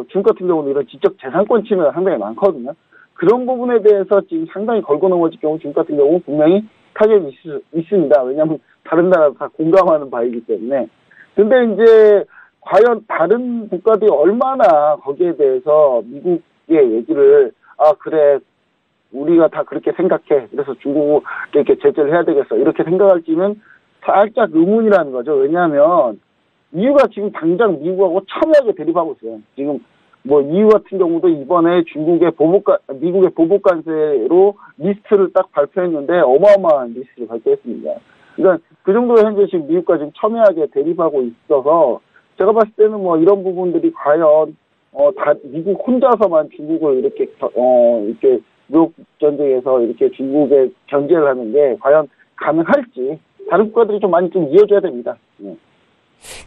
중국 같은 경우는 이런 지적재산권 침해가 상당히 많거든요. 그런 부분에 대해서 지금 상당히 걸고 넘어질 경우 중국 같은 경우 분명히 타격이 있습니다. 왜냐하면 다른 나라 다 공감하는 바이기 때문에. 근데 이제 과연 다른 국가들이 얼마나 거기에 대해서 미국의 얘기를 그래 우리가 다 그렇게 생각해. 그래서 중국에 이렇게 제재를 해야 되겠어. 이렇게 생각할지는 살짝 의문이라는 거죠. 왜냐하면 이유가 지금 당장 미국하고 첨예하게 대립하고 있어요. 지금 뭐 EU 같은 경우도 이번에 미국의 보복 관세로 리스트를 딱 발표했는데 어마어마한 리스트를 발표했습니다. 그러니까 그 정도로 현재 지금 미국과 지금 첨예하게 대립하고 있어서 제가 봤을 때는 뭐 이런 부분들이 과연 다 미국 혼자서만 중국을 이렇게 이렇게 무역 전쟁에서 이렇게 중국에 견제를 하는 게 과연 가능할지 다른 국가들이 좀 많이 좀 이어줘야 됩니다. 네.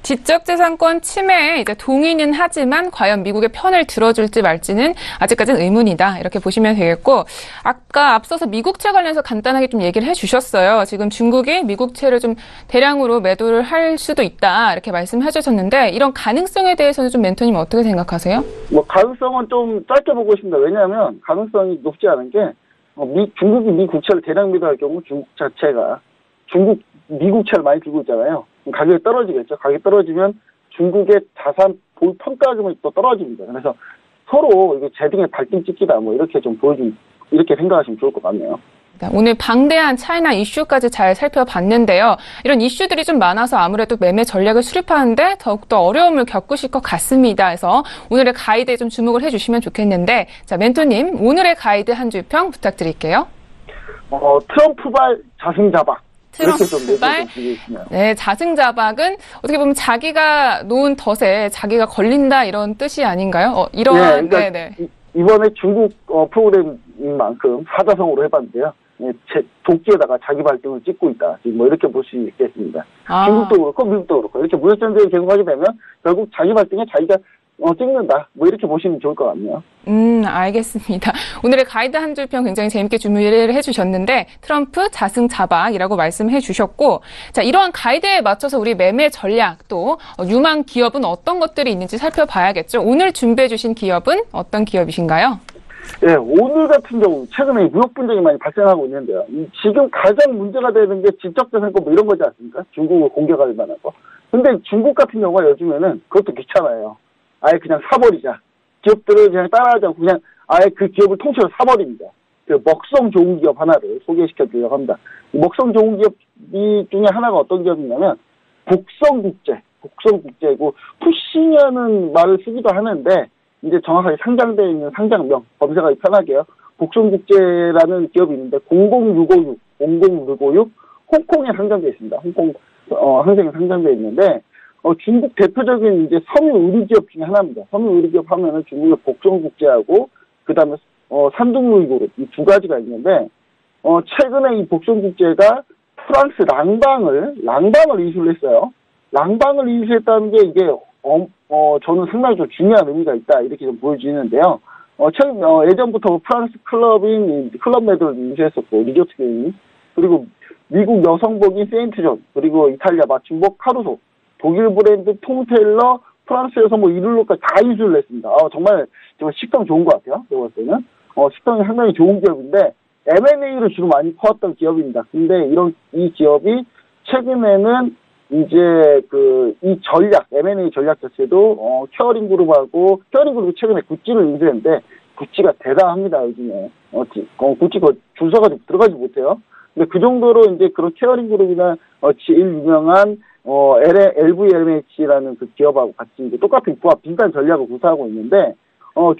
지적재산권 침해에 이제 동의는 하지만 과연 미국의 편을 들어줄지 말지는 아직까지는 의문이다. 이렇게 보시면 되겠고 아까 앞서서 미국채 관련해서 간단하게 좀 얘기를 해주셨어요. 지금 중국이 미국채를 좀 대량으로 매도를 할 수도 있다. 이렇게 말씀해 주셨는데 이런 가능성에 대해서는 좀 멘토님 어떻게 생각하세요? 뭐 가능성은 좀 짧게 보고 있습니다. 왜냐하면 가능성이 높지 않은 게 중국이 미국채를 대량 매도할 경우 중국 자체가 미국채를 많이 들고 있잖아요. 가격이 떨어지겠죠. 가격이 떨어지면 중국의 자산 평가금이 또 떨어집니다. 그래서 서로 이게 제등에 발등 찍기다 뭐 이렇게 좀 이렇게 생각하시면 좋을 것 같네요. 오늘 방대한 차이나 이슈까지 잘 살펴봤는데요. 이런 이슈들이 좀 많아서 아무래도 매매 전략을 수립하는데 더욱더 어려움을 겪으실 것 같습니다. 그래서 오늘의 가이드에 좀 주목을 해주시면 좋겠는데 자 멘토님 오늘의 가이드 한 줄 평 부탁드릴게요. 트럼프발 자승자박. 트럼프발 네, 자승자박은 어떻게 보면 자기가 놓은 덫에 자기가 걸린다 이런 뜻이 아닌가요? 이러한 그러니까 네네. 이번에 중국 프로그램인 만큼 사자성어로 해봤는데요. 도끼에다가 자기 발등을 찍고 있다. 지금 뭐 이렇게 볼 수 있겠습니다. 중국도 그렇고 미국도 그렇고 이렇게 무역전쟁이 계속하게 되면 결국 자기 발등에 자기가 찍는다. 뭐 이렇게 보시면 좋을 것 같네요. 알겠습니다. 오늘의 가이드 한 줄 평 굉장히 재밌게 준비를 해주셨는데 트럼프 자승자박이라고 말씀해 주셨고 자 이러한 가이드에 맞춰서 우리 매매 전략 또 유망 기업은 어떤 것들이 있는지 살펴봐야겠죠. 오늘 준비해 주신 기업은 어떤 기업이신가요? 네, 오늘 같은 경우 최근에 무역 분쟁이 많이 발생하고 있는데요. 지금 가장 문제가 되는 게 지적재산권 뭐 이런 거지 않습니까? 중국을 공격할 만한 거. 근데 중국 같은 경우가 요즘에는 그것도 귀찮아요. 아예 그냥 사버리자. 기업들을 그냥 따라하지 않고 그냥 아예 그 기업을 통째로 사버립니다. 그 먹성 좋은 기업 하나를 소개시켜 드리려고 합니다. 먹성 좋은 기업 중에 하나가 어떤 기업이냐면 복성국제고 푸싱이라는 말을 쓰기도 하는데 이제 정확하게 상장되어 있는 상장명 검색하기 편하게요. 복성국제라는 기업이 있는데 00656 홍콩에 상장되어 있습니다. 홍콩 항생에 상장되어 있는데 중국 대표적인 이제 섬유 의류기업 중에 하나입니다. 섬유 의류기업 하면은 중국의 복성국제하고 그다음에 산둥루이그룹 이 두 가지가 있는데 최근에 이 복성국제가 프랑스 랑방을 이슈를 했어요. 랑방을 이슈했다는 게 이게 저는 상당히 좀 중요한 의미가 있다 이렇게 좀 보여지는데요. 예전부터 프랑스 클럽인 클럽메드를 이슈했었고 리조트 게임 그리고 미국 여성복인 세인트존 그리고 이탈리아 맞춤복 카루소 독일 브랜드 톰테일러, 프랑스 여성 뭐 이룰로까지 다 이슈를 냈습니다. 정말 식당 좋은 것 같아요. 제가 봤을 때는 식당이 상당히 좋은 기업인데 M&A를 주로 많이 퍼왔던 기업입니다. 근데 이 기업이 최근에는 이제 이 전략 M&A 전략 자체도 케어링 그룹이 최근에 구찌를 인수했는데 구찌가 대단합니다 요즘에. 구찌가 줄 서가지고 들어가지 못해요. 근데 그 정도로 이제 그런 케어링 그룹이나 제일 유명한 LVMH라는 그 기업하고 같이 이제 똑같은 비슷한 전략을 구사하고 있는데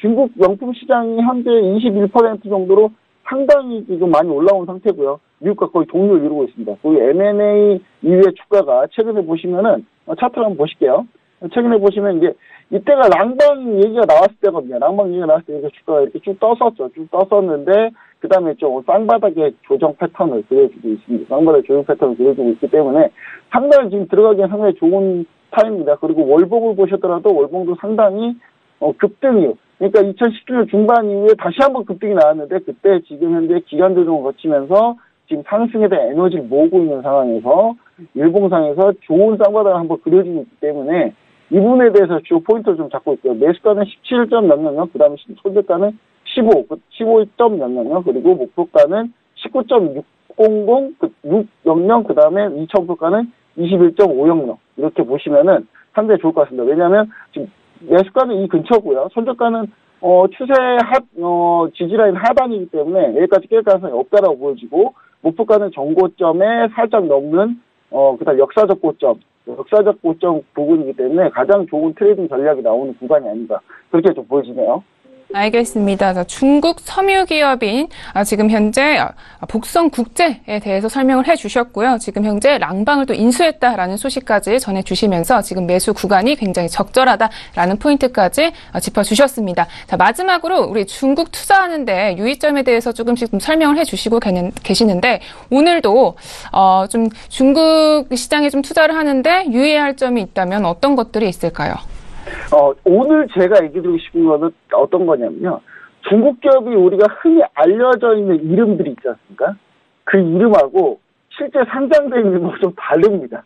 중국 명품 시장이 현재 21% 정도로 상당히 지금 많이 올라온 상태고요. 미국과 거의 동률을 이루고 있습니다. 그 M&A 이후의 주가가 최근에 보시면은 차트를 한번 보실게요. 최근에 보시면 이제 이때가 랑방 얘기가 나왔을 때거든요. 랑방 얘기가 나왔을 때 이렇게 주가가 이렇게 쭉 떴었죠. 쭉 떴었는데 그 다음에 좀 쌍바닥의 조정 패턴을 그려주고 있습니다. 쌍바닥의 조정 패턴을 그려주고 있기 때문에 상당히 지금 들어가기엔 상당히 좋은 타임입니다. 그리고 월봉을 보셨더라도 월봉도 상당히 급등 이후, 그러니까 2017년 중반 이후에 다시 한번 급등이 나왔는데 그때 지금 현재 기간 조정을 거치면서 지금 상승에 대한 에너지를 모으고 있는 상황에서 일봉상에서 좋은 쌍바닥을 한번 그려주고 있기 때문에 이 부분에 대해서 주요 포인트를 좀 잡고 있고요. 매수가는 17점 몇몇몇, 그 다음에 손절가는 15점 몇몇몇, 그리고 목표가는 19.600, 600, 그 다음에 2,000표가는 21.500 이렇게 보시면은 상당히 좋을 것 같습니다. 왜냐하면 지금 매수가는 이 근처고요. 손절가는 추세 지지라인 하단이기 때문에 여기까지 깰 가능성이 없다라고 보여지고 목표가는 전고점에 살짝 넘는 그다음 역사적 고점 부분이기 때문에 가장 좋은 트레이딩 전략이 나오는 구간이 아닌가 그렇게 좀 보여지네요. 알겠습니다. 중국 섬유 기업인 지금 현재 복성국제에 대해서 설명을 해주셨고요. 지금 현재 랑방을 또 인수했다라는 소식까지 전해주시면서 지금 매수 구간이 굉장히 적절하다라는 포인트까지 짚어주셨습니다. 자, 마지막으로 우리 중국 투자하는데 유의점에 대해서 조금씩 좀 설명을 해주시고 계시는데 오늘도 좀 중국 시장에 좀 투자를 하는데 유의해야 할 점이 있다면 어떤 것들이 있을까요? 오늘 제가 얘기드리고 싶은 거는 어떤 거냐면요. 중국 기업이 우리가 흔히 알려져 있는 이름들이 있지 않습니까? 그 이름하고 실제 상장되어 있는 거 좀 다릅니다.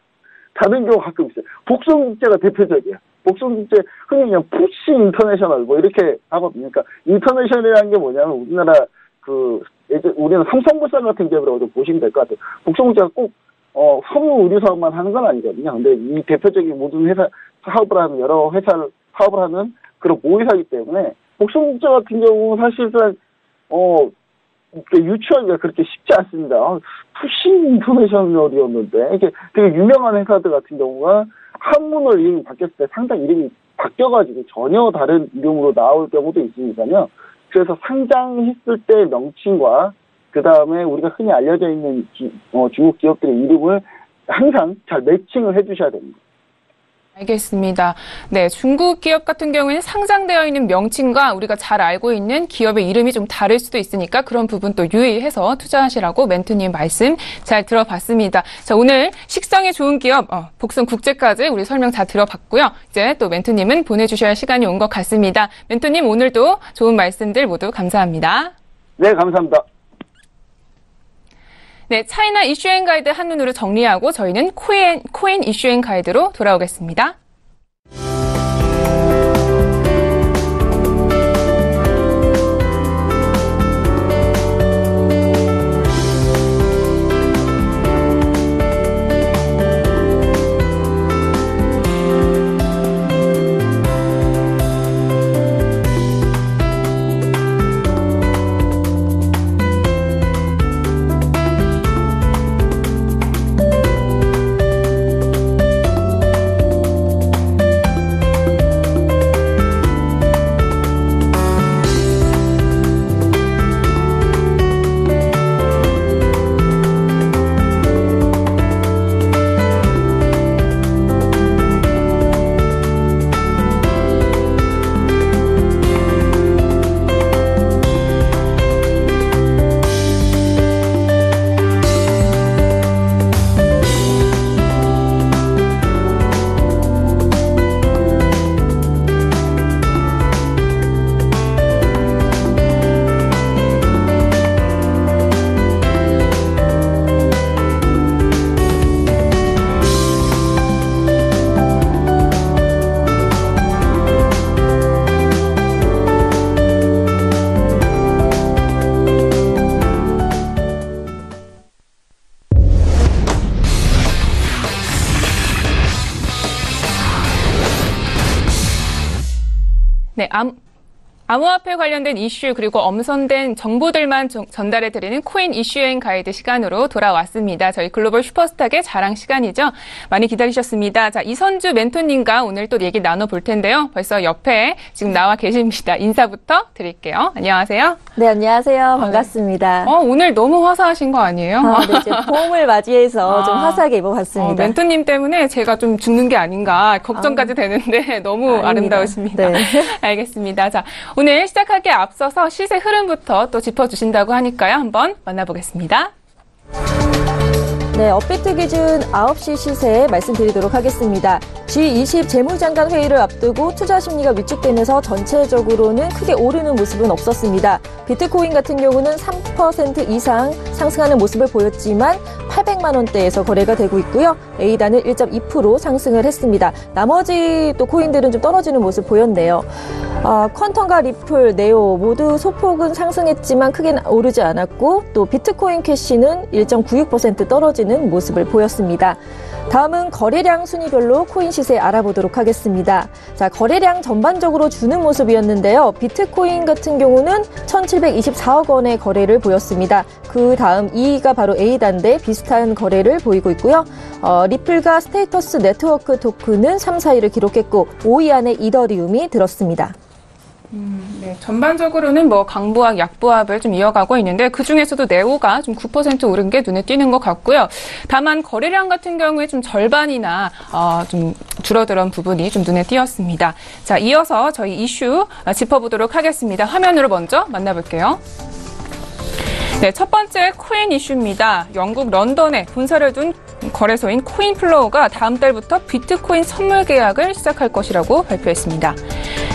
다른 경우가 가끔 있어요. 복성국제가 대표적이에요. 복성국제 흔히 그냥 푸시 인터내셔널 뭐 이렇게 하거든요. 그러니까 인터내셔널이라는 게 뭐냐면 우리나라 우리는 삼성물산 같은 기업이라고 좀 보시면 될 것 같아요. 복성국제가 꼭 섬유 의류 사업만 하는 건 아니거든요. 근데 이 대표적인 모든 회사 사업을 하는 여러 회사를 사업을 하는 그런 모의사이기 때문에 복성국제 같은 경우 사실상 유추하기가 그렇게 쉽지 않습니다. 푸시 인터내셔널이었는데 이게 되게 유명한 회사들 같은 경우가 한문을 이름이 바뀌었을 때 상당히 이름이 바뀌어가지고 전혀 다른 이름으로 나올 경우도 있으니까요. 그래서 상장했을 때 명칭과 그 다음에 우리가 흔히 알려져 있는 중국 기업들의 이름을 항상 잘 매칭을 해주셔야 됩니다. 알겠습니다. 네, 중국 기업 같은 경우에는 상장되어 있는 명칭과 우리가 잘 알고 있는 기업의 이름이 좀 다를 수도 있으니까 그런 부분 또 유의해서 투자하시라고 멘토님 말씀 잘 들어봤습니다. 자, 오늘 식성이 좋은 기업 복성국제까지 우리 설명 잘 들어봤고요. 이제 또 멘토님은 보내주셔야 할 시간이 온 것 같습니다. 멘토님 오늘도 좋은 말씀들 모두 감사합니다. 네, 감사합니다. 네, 차이나 이슈앤 가이드 한눈으로 정리하고 저희는 코인 이슈앤 가이드로 돌아오겠습니다. 암호화폐 관련된 이슈 그리고 엄선된 정보들만 전달해드리는 코인 이슈 여행 가이드 시간으로 돌아왔습니다. 저희 글로벌 슈퍼스탁의 자랑 시간이죠. 많이 기다리셨습니다. 자, 이선주 멘토님과 오늘 또 얘기 나눠볼 텐데요. 벌써 옆에 지금 나와 계십니다. 인사부터 드릴게요. 안녕하세요. 네, 안녕하세요. 반갑습니다. 오늘 너무 화사하신 거 아니에요? 네, 이제 봄을 맞이해서 좀 화사하게 입어봤습니다. 멘토님 때문에 제가 좀 죽는 게 아닌가 걱정까지 되는데 너무 아닙니다. 아름다우십니다. 네. 알겠습니다. 자, 오늘 시작하기에 앞서서 시세 흐름부터 또 짚어주신다고 하니까요. 한번 만나보겠습니다. 네, 업비트 기준 9시 시세 말씀드리도록 하겠습니다. G20 재무장관 회의를 앞두고 투자 심리가 위축되면서 전체적으로는 크게 오르는 모습은 없었습니다. 비트코인 같은 경우는 3% 이상 상승하는 모습을 보였지만 800만 원대에서 거래가 되고 있고요. A단은 1.2% 상승을 했습니다. 나머지 또 코인들은 좀 떨어지는 모습 보였네요. 퀀텀과 리플, 네오 모두 소폭은 상승했지만 크게 오르지 않았고 또 비트코인 캐시는 1.96% 떨어지는 모습을 보였습니다. 다음은 거래량 순위별로 코인 시세 알아보도록 하겠습니다. 자, 거래량 전반적으로 주는 모습이었는데요. 비트코인 같은 경우는 1,724억 원의 거래를 보였습니다. 그 다음 2위가 바로 A단데 비슷한 거래를 보이고 있고요. 리플과 스테이터스 네트워크 토큰은 3, 4위를 기록했고 5위 안에 이더리움이 들었습니다. 네, 전반적으로는 강보합, 약보합을 좀 이어가고 있는데 그 중에서도 네오가 좀 9% 오른 게 눈에 띄는 것 같고요. 다만 거래량 같은 경우에 좀 절반이나 좀 줄어든 부분이 좀 눈에 띄었습니다. 자, 이어서 저희 이슈 짚어보도록 하겠습니다. 화면으로 먼저 만나볼게요. 네, 첫 번째 코인 이슈입니다. 영국 런던에 본사를 둔 거래소인 코인플로우가 다음 달부터 비트코인 선물 계약을 시작할 것이라고 발표했습니다.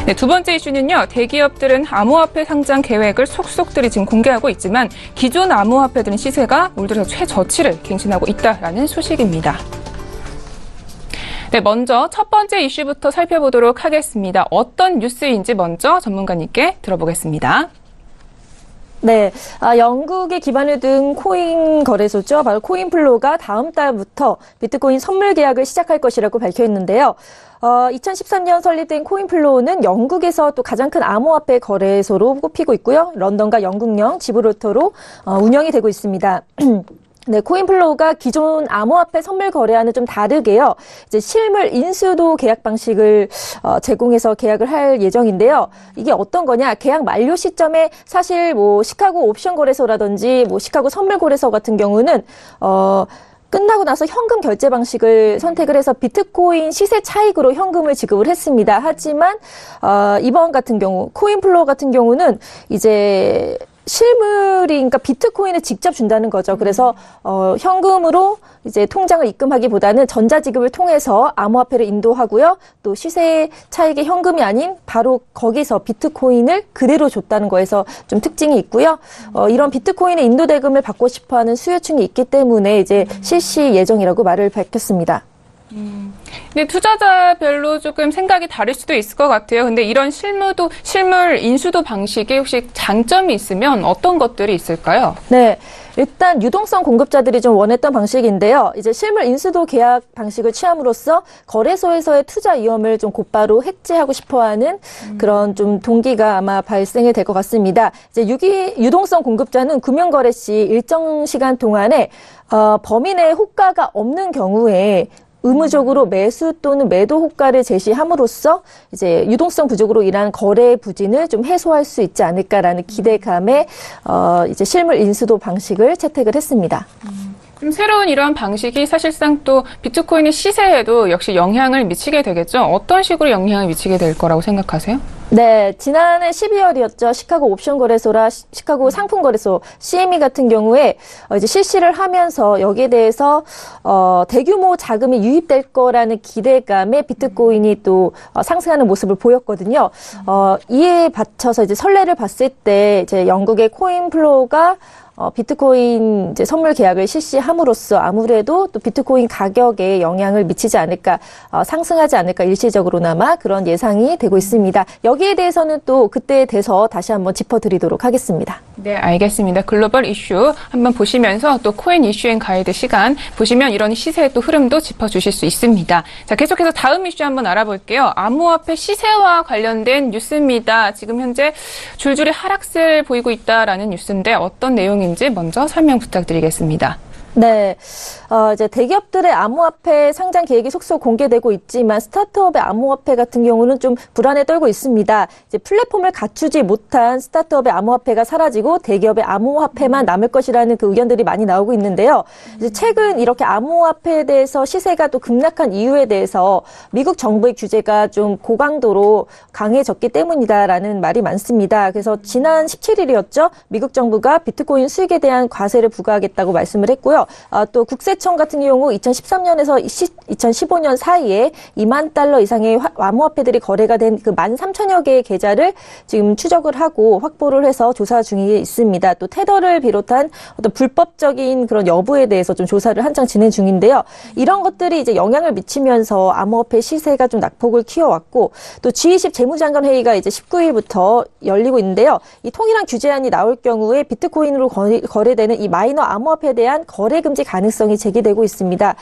네, 두 번째 이슈는요. 대기업들은 암호화폐 상장 계획을 속속들이 지금 공개하고 있지만 기존 암호화폐들은 시세가 올 들어 최저치를 갱신하고 있다라는 소식입니다. 네, 먼저 첫 번째 이슈부터 살펴보도록 하겠습니다. 어떤 뉴스인지 먼저 전문가님께 들어보겠습니다. 네, 영국에 기반을 둔 코인 거래소죠. 바로 코인플로우가 다음 달부터 비트코인 선물 계약을 시작할 것이라고 밝혀있는데요. 2013년 설립된 코인플로우는 영국에서 또 가장 큰 암호화폐 거래소로 꼽히고 있고요. 런던과 영국령 지브롤터로 운영이 되고 있습니다. 네, 코인플로우가 기존 암호화폐 선물 거래와는 좀 다르게요. 이제 실물 인수도 계약 방식을 제공해서 계약을 할 예정인데요. 이게 어떤 거냐? 계약 만료 시점에 사실 시카고 옵션 거래소라든지 시카고 선물 거래소 같은 경우는 끝나고 나서 현금 결제 방식을 선택을 해서 비트코인 시세 차익으로 현금을 지급을 했습니다. 하지만 이번 같은 경우 코인플로우 같은 경우는 이제 그러니까 비트코인을 직접 준다는 거죠. 그래서 현금으로 이제 통장을 입금하기보다는 전자지급을 통해서 암호화폐를 인도하고요. 또 시세 차익의 현금이 아닌 바로 거기서 비트코인을 그대로 줬다는 거에서 좀 특징이 있고요. 이런 비트코인의 인도 대금을 받고 싶어하는 수요층이 있기 때문에 이제 실시 예정이라고 말을 밝혔습니다. 근데 투자자별로 조금 생각이 다를 수도 있을 것 같아요. 근데 이런 실물 인수도 방식에 혹시 장점이 있으면 어떤 것들이 있을까요? 네. 일단 유동성 공급자들이 좀 원했던 방식인데요. 이제 실물 인수도 계약 방식을 취함으로써 거래소에서의 투자 위험을 좀 곧바로 해지하고 싶어하는 그런 좀 동기가 아마 발생이 될 것 같습니다. 이제 유동성 공급자는 금융거래 시 일정 시간 동안에 범위 내 호가가 없는 경우에 의무적으로 매수 또는 매도 호가를 제시함으로써 이제 유동성 부족으로 인한 거래 부진을 좀 해소할 수 있지 않을까라는 기대감에 이제 실물 인수도 방식을 채택을 했습니다. 좀 새로운 이러한 방식이 사실상 또 비트코인의 시세에도 역시 영향을 미치게 되겠죠. 어떤 식으로 영향을 미치게 될 거라고 생각하세요? 네, 지난해 12월이었죠. 시카고 옵션 거래소라 시카고 상품 거래소 CME 같은 경우에 이제 실시를 하면서 여기에 대해서 대규모 자금이 유입될 거라는 기대감에 비트코인이 또 상승하는 모습을 보였거든요. 이에 받쳐서 이제 선례를 봤을 때 이제 영국의 코인플로우가 비트코인 이제 선물 계약을 실시함으로써 아무래도 또 비트코인 가격에 영향을 미치지 않을까, 상승하지 않을까 일시적으로나마 그런 예상이 되고 있습니다. 여기에 대해서는 또 그때 돼서 다시 한번 짚어드리도록 하겠습니다. 네, 알겠습니다. 글로벌 이슈 한번 보시면서 또 코인 이슈앤 가이드 시간 보시면 이런 시세의 또 흐름도 짚어주실 수 있습니다. 자, 계속해서 다음 이슈 한번 알아볼게요. 암호화폐 시세와 관련된 뉴스입니다. 지금 현재 줄줄이 하락세를 보이고 있다라는 뉴스인데 어떤 내용인지 먼저 설명 부탁드리겠습니다. 네, 이제 대기업들의 암호화폐 상장 계획이 속속 공개되고 있지만 스타트업의 암호화폐 같은 경우는 좀 불안에 떨고 있습니다. 이제 플랫폼을 갖추지 못한 스타트업의 암호화폐가 사라지고 대기업의 암호화폐만 남을 것이라는 그 의견들이 많이 나오고 있는데요. 이제 최근 이렇게 암호화폐에 대해서 시세가 또 급락한 이유에 대해서 미국 정부의 규제가 좀 고강도로 강해졌기 때문이다라는 말이 많습니다. 그래서 지난 17일이었죠. 미국 정부가 비트코인 수익에 대한 과세를 부과하겠다고 말씀을 했고요. 또 국세청 같은 경우 2013년에서 2015년 사이에 $20,000 이상의 암호화폐들이 거래가 된 그 13,000여 개의 계좌를 지금 추적을 하고 확보를 해서 조사 중에 있습니다. 또 테더를 비롯한 어떤 불법적인 그런 여부에 대해서 좀 조사를 한창 진행 중인데요. 이런 것들이 이제 영향을 미치면서 암호화폐 시세가 좀 낙폭을 키워왔고 또 G20 재무장관 회의가 이제 19일부터 열리고 있는데요. 이 통일한 규제안이 나올 경우에 비트코인으로 거래되는 이 마이너 암호화폐에 대한 거래 금지 가능성이 제기되고 있습니다.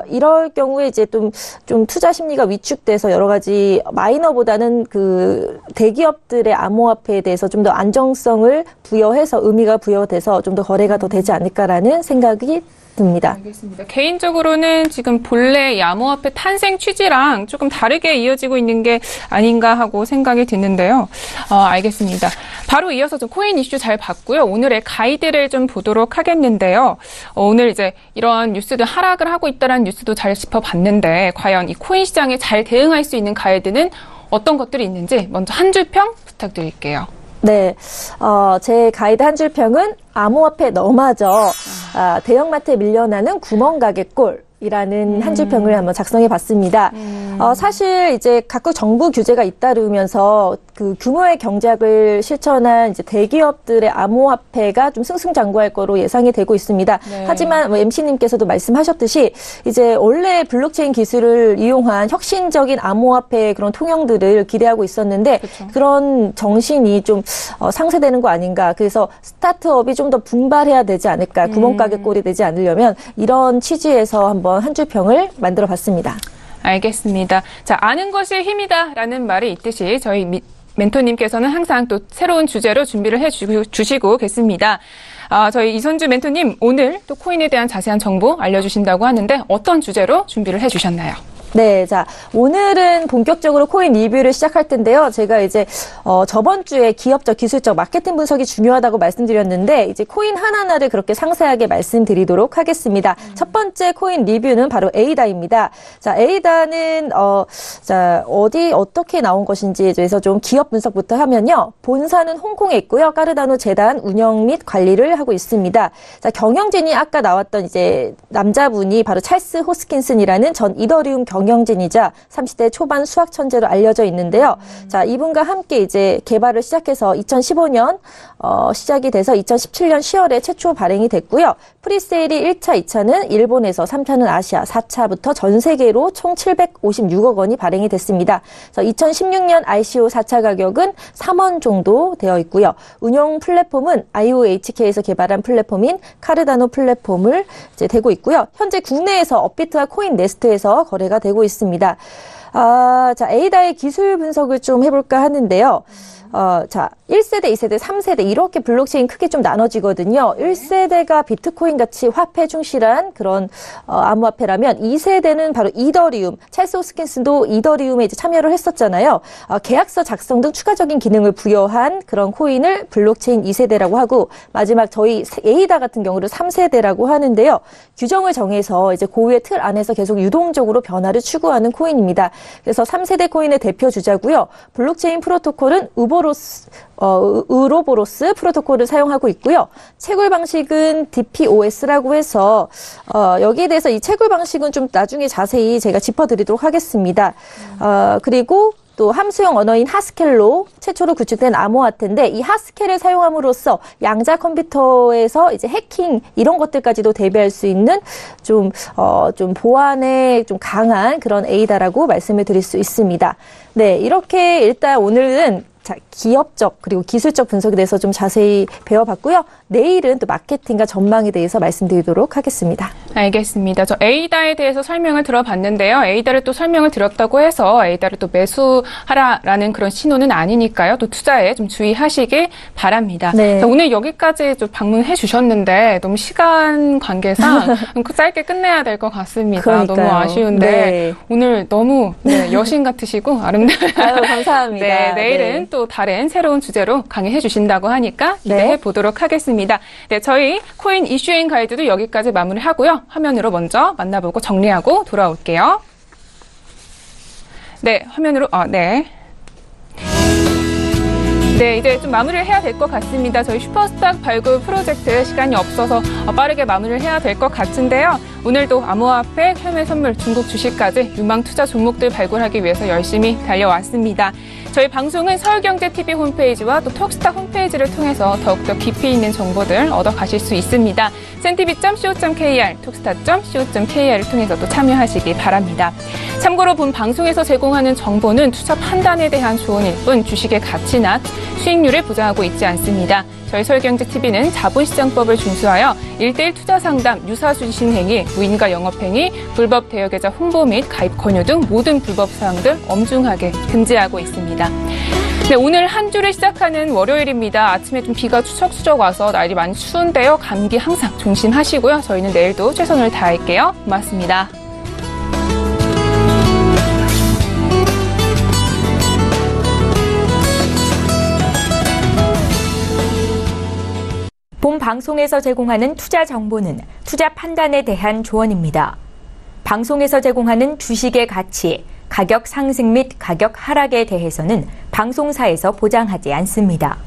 이럴 경우에 이제 좀 투자 심리가 위축돼서 여러 가지 마이너보다는 그 대기업들의 암호화폐에 대해서 좀 더 안정성을 부여해서 의미가 부여돼서 좀 더 거래가 더 되지 않을까라는 생각이 듭니다. 알겠습니다. 개인적으로는 지금 본래 이 암호화폐 탄생 취지랑 조금 다르게 이어지고 있는 게 아닌가 하고 생각이 드는데요. 알겠습니다. 바로 이어서 좀 코인 이슈 잘 봤고요. 오늘의 가이드를 좀 보도록 하겠는데요. 오늘 이제 이런 뉴스들 하락을 하고 있다는 뉴스도 잘 짚어봤는데 과연 이 코인 시장에 잘 대응할 수 있는 가이드는 어떤 것들이 있는지 먼저 한 줄 평 부탁드릴게요. 네, 제 가이드 한 줄 평은 암호화폐 너마저 대형마트에 밀려나는 구멍가게 꼴이라는 한 줄 평을 한번 작성해 봤습니다. 사실 이제 각국 정부 규제가 잇따르면서 그 규모의 경작을 실천한 이제 대기업들의 암호화폐가 좀 승승장구할 거로 예상이 되고 있습니다. 네. 하지만 MC님께서도 말씀하셨듯이 이제 원래 블록체인 기술을 이용한 혁신적인 암호화폐의 그런 통형들을 기대하고 있었는데 그쵸. 그런 정신이 좀 상쇄되는 거 아닌가. 그래서 스타트업이 좀 더 분발해야 되지 않을까. 구멍가게 꼴이 되지 않으려면 이런 취지에서 한번 한 줄 평을 만들어 봤습니다. 알겠습니다. 자, 아는 것이 힘이다라는 말이 있듯이 저희 멘토님께서는 항상 또 새로운 주제로 준비를 해주시고 계십니다. 저희 이선주 멘토님 오늘 또 코인에 대한 자세한 정보 알려주신다고 하는데 어떤 주제로 준비를 해주셨나요? 네, 자, 오늘은 본격적으로 코인 리뷰를 시작할 텐데요. 제가 이제, 저번 주에 기업적, 기술적, 마케팅 분석이 중요하다고 말씀드렸는데, 이제 코인 하나하나를 그렇게 상세하게 말씀드리도록 하겠습니다. 첫 번째 코인 리뷰는 바로 에이다입니다. 자, 에이다는, 어떻게 나온 것인지에 대해서 좀 기업 분석부터 하면요. 본사는 홍콩에 있고요. 까르다노 재단 운영 및 관리를 하고 있습니다. 자, 경영진이 아까 나왔던 이제 남자분이 바로 찰스 호스킨슨이라는 전 이더리움 경영진이자 30대 초반 수학 천재로 알려져 있는데요. 자, 이분과 함께 이제 개발을 시작해서 2015년 시작이 돼서 2017년 10월에 최초 발행이 됐고요. 프리세일이 1차, 2차는 일본에서, 3차는 아시아, 4차부터 전 세계로 총 756억 원이 발행이 됐습니다. 그래서 2016년 ICO 4차 가격은 3원 정도 되어 있고요. 운영 플랫폼은 IOHK에서 개발한 플랫폼인 카르다노 플랫폼을 이제 대고 있고요. 현재 국내에서 업비트와 코인네스트에서 거래가 되고 있습니다. 자, 에이다의 기술 분석을 좀 해볼까 하는데요. 자, 1세대, 2세대, 3세대 이렇게 블록체인 크게 좀 나눠지거든요. 1세대가 비트코인 같이 화폐 충실한 그런 암호화폐라면 2세대는 바로 이더리움, 찰스 호스킨슨도 이더리움에 이제 참여를 했었잖아요. 계약서 작성 등 추가적인 기능을 부여한 그런 코인을 블록체인 2세대라고 하고 마지막 저희 에이다 같은 경우를 3세대라고 하는데요. 규정을 정해서 이제 고유의 틀 안에서 계속 유동적으로 변화를 추구하는 코인입니다. 그래서 3세대 코인의 대표 주자고요. 블록체인 프로토콜은 우로보로스 프로토콜을 사용하고 있고요. 채굴 방식은 DPoS라고 해서 여기에 대해서 이 채굴 방식은 좀 나중에 자세히 제가 짚어드리도록 하겠습니다. 그리고 또 함수형 언어인 하스켈로 최초로 구축된 암호화폐인데 이 하스켈을 사용함으로써 양자 컴퓨터에서 이제 해킹 이런 것들까지도 대비할 수 있는 좀 보안에 좀 강한 그런 A다라고 말씀을 드릴 수 있습니다. 네, 이렇게 일단 오늘은 기업적 그리고 기술적 분석에 대해서 좀 자세히 배워봤고요. 내일은 또 마케팅과 전망에 대해서 말씀드리도록 하겠습니다. 알겠습니다. 저 에이다에 대해서 설명을 들어봤는데요. 에이다를 또 설명을 드렸다고 해서 에이다를 또 매수하라라는 그런 신호는 아니니까요. 또 투자에 좀 주의하시길 바랍니다. 네. 자, 오늘 여기까지 좀 방문해 주셨는데 너무 시간 관계상 짧게 끝내야 될 것 같습니다. 그러니까요. 너무 아쉬운데 네. 오늘 너무 여신 같으시고 아름다워요. 아유, 감사합니다. 네, 내일은 네. 또 다른 새로운 주제로 강의해 주신다고 하니까 기대해 네. 보도록 하겠습니다. 네, 저희 코인 이슈인 가이드도 여기까지 마무리하고요. 화면으로 먼저 만나보고 정리하고 돌아올게요. 네, 화면으로 네, 이제 좀 마무리를 해야 될 것 같습니다. 저희 슈퍼스탁 발굴 프로젝트 시간이 없어서 빠르게 마무리를 해야 될 것 같은데요. 오늘도 암호화폐, 해외 선물, 중국 주식까지 유망 투자 종목들 발굴하기 위해서 열심히 달려왔습니다. 저희 방송은 서울경제TV 홈페이지와 또 톡스탁 홈페이지를 통해서 더욱더 깊이 있는 정보들 얻어가실 수 있습니다. centv.co.kr, 톡스탁.co.kr을 통해서 또 참여하시기 바랍니다. 참고로 본 방송에서 제공하는 정보는 투자 판단에 대한 조언일 뿐 주식의 가치나 수익률을 보장하고 있지 않습니다. 저희 서울경제TV는 자본시장법을 준수하여 1:1 투자 상담, 유사수신 행위, 무인가 영업행위, 불법 대여계좌 홍보 및 가입 권유 등 모든 불법 사항들 엄중하게 금지하고 있습니다. 네, 오늘 한 주를 시작하는 월요일입니다. 아침에 좀 비가 추적추적 와서 날이 많이 추운데요. 감기 항상 조심하시고요. 저희는 내일도 최선을 다할게요. 고맙습니다. 본 방송에서 제공하는 투자 정보는 투자 판단에 대한 조언입니다. 방송에서 제공하는 주식의 가치, 가격 상승 및 가격 하락에 대해서는 방송사에서 보장하지 않습니다.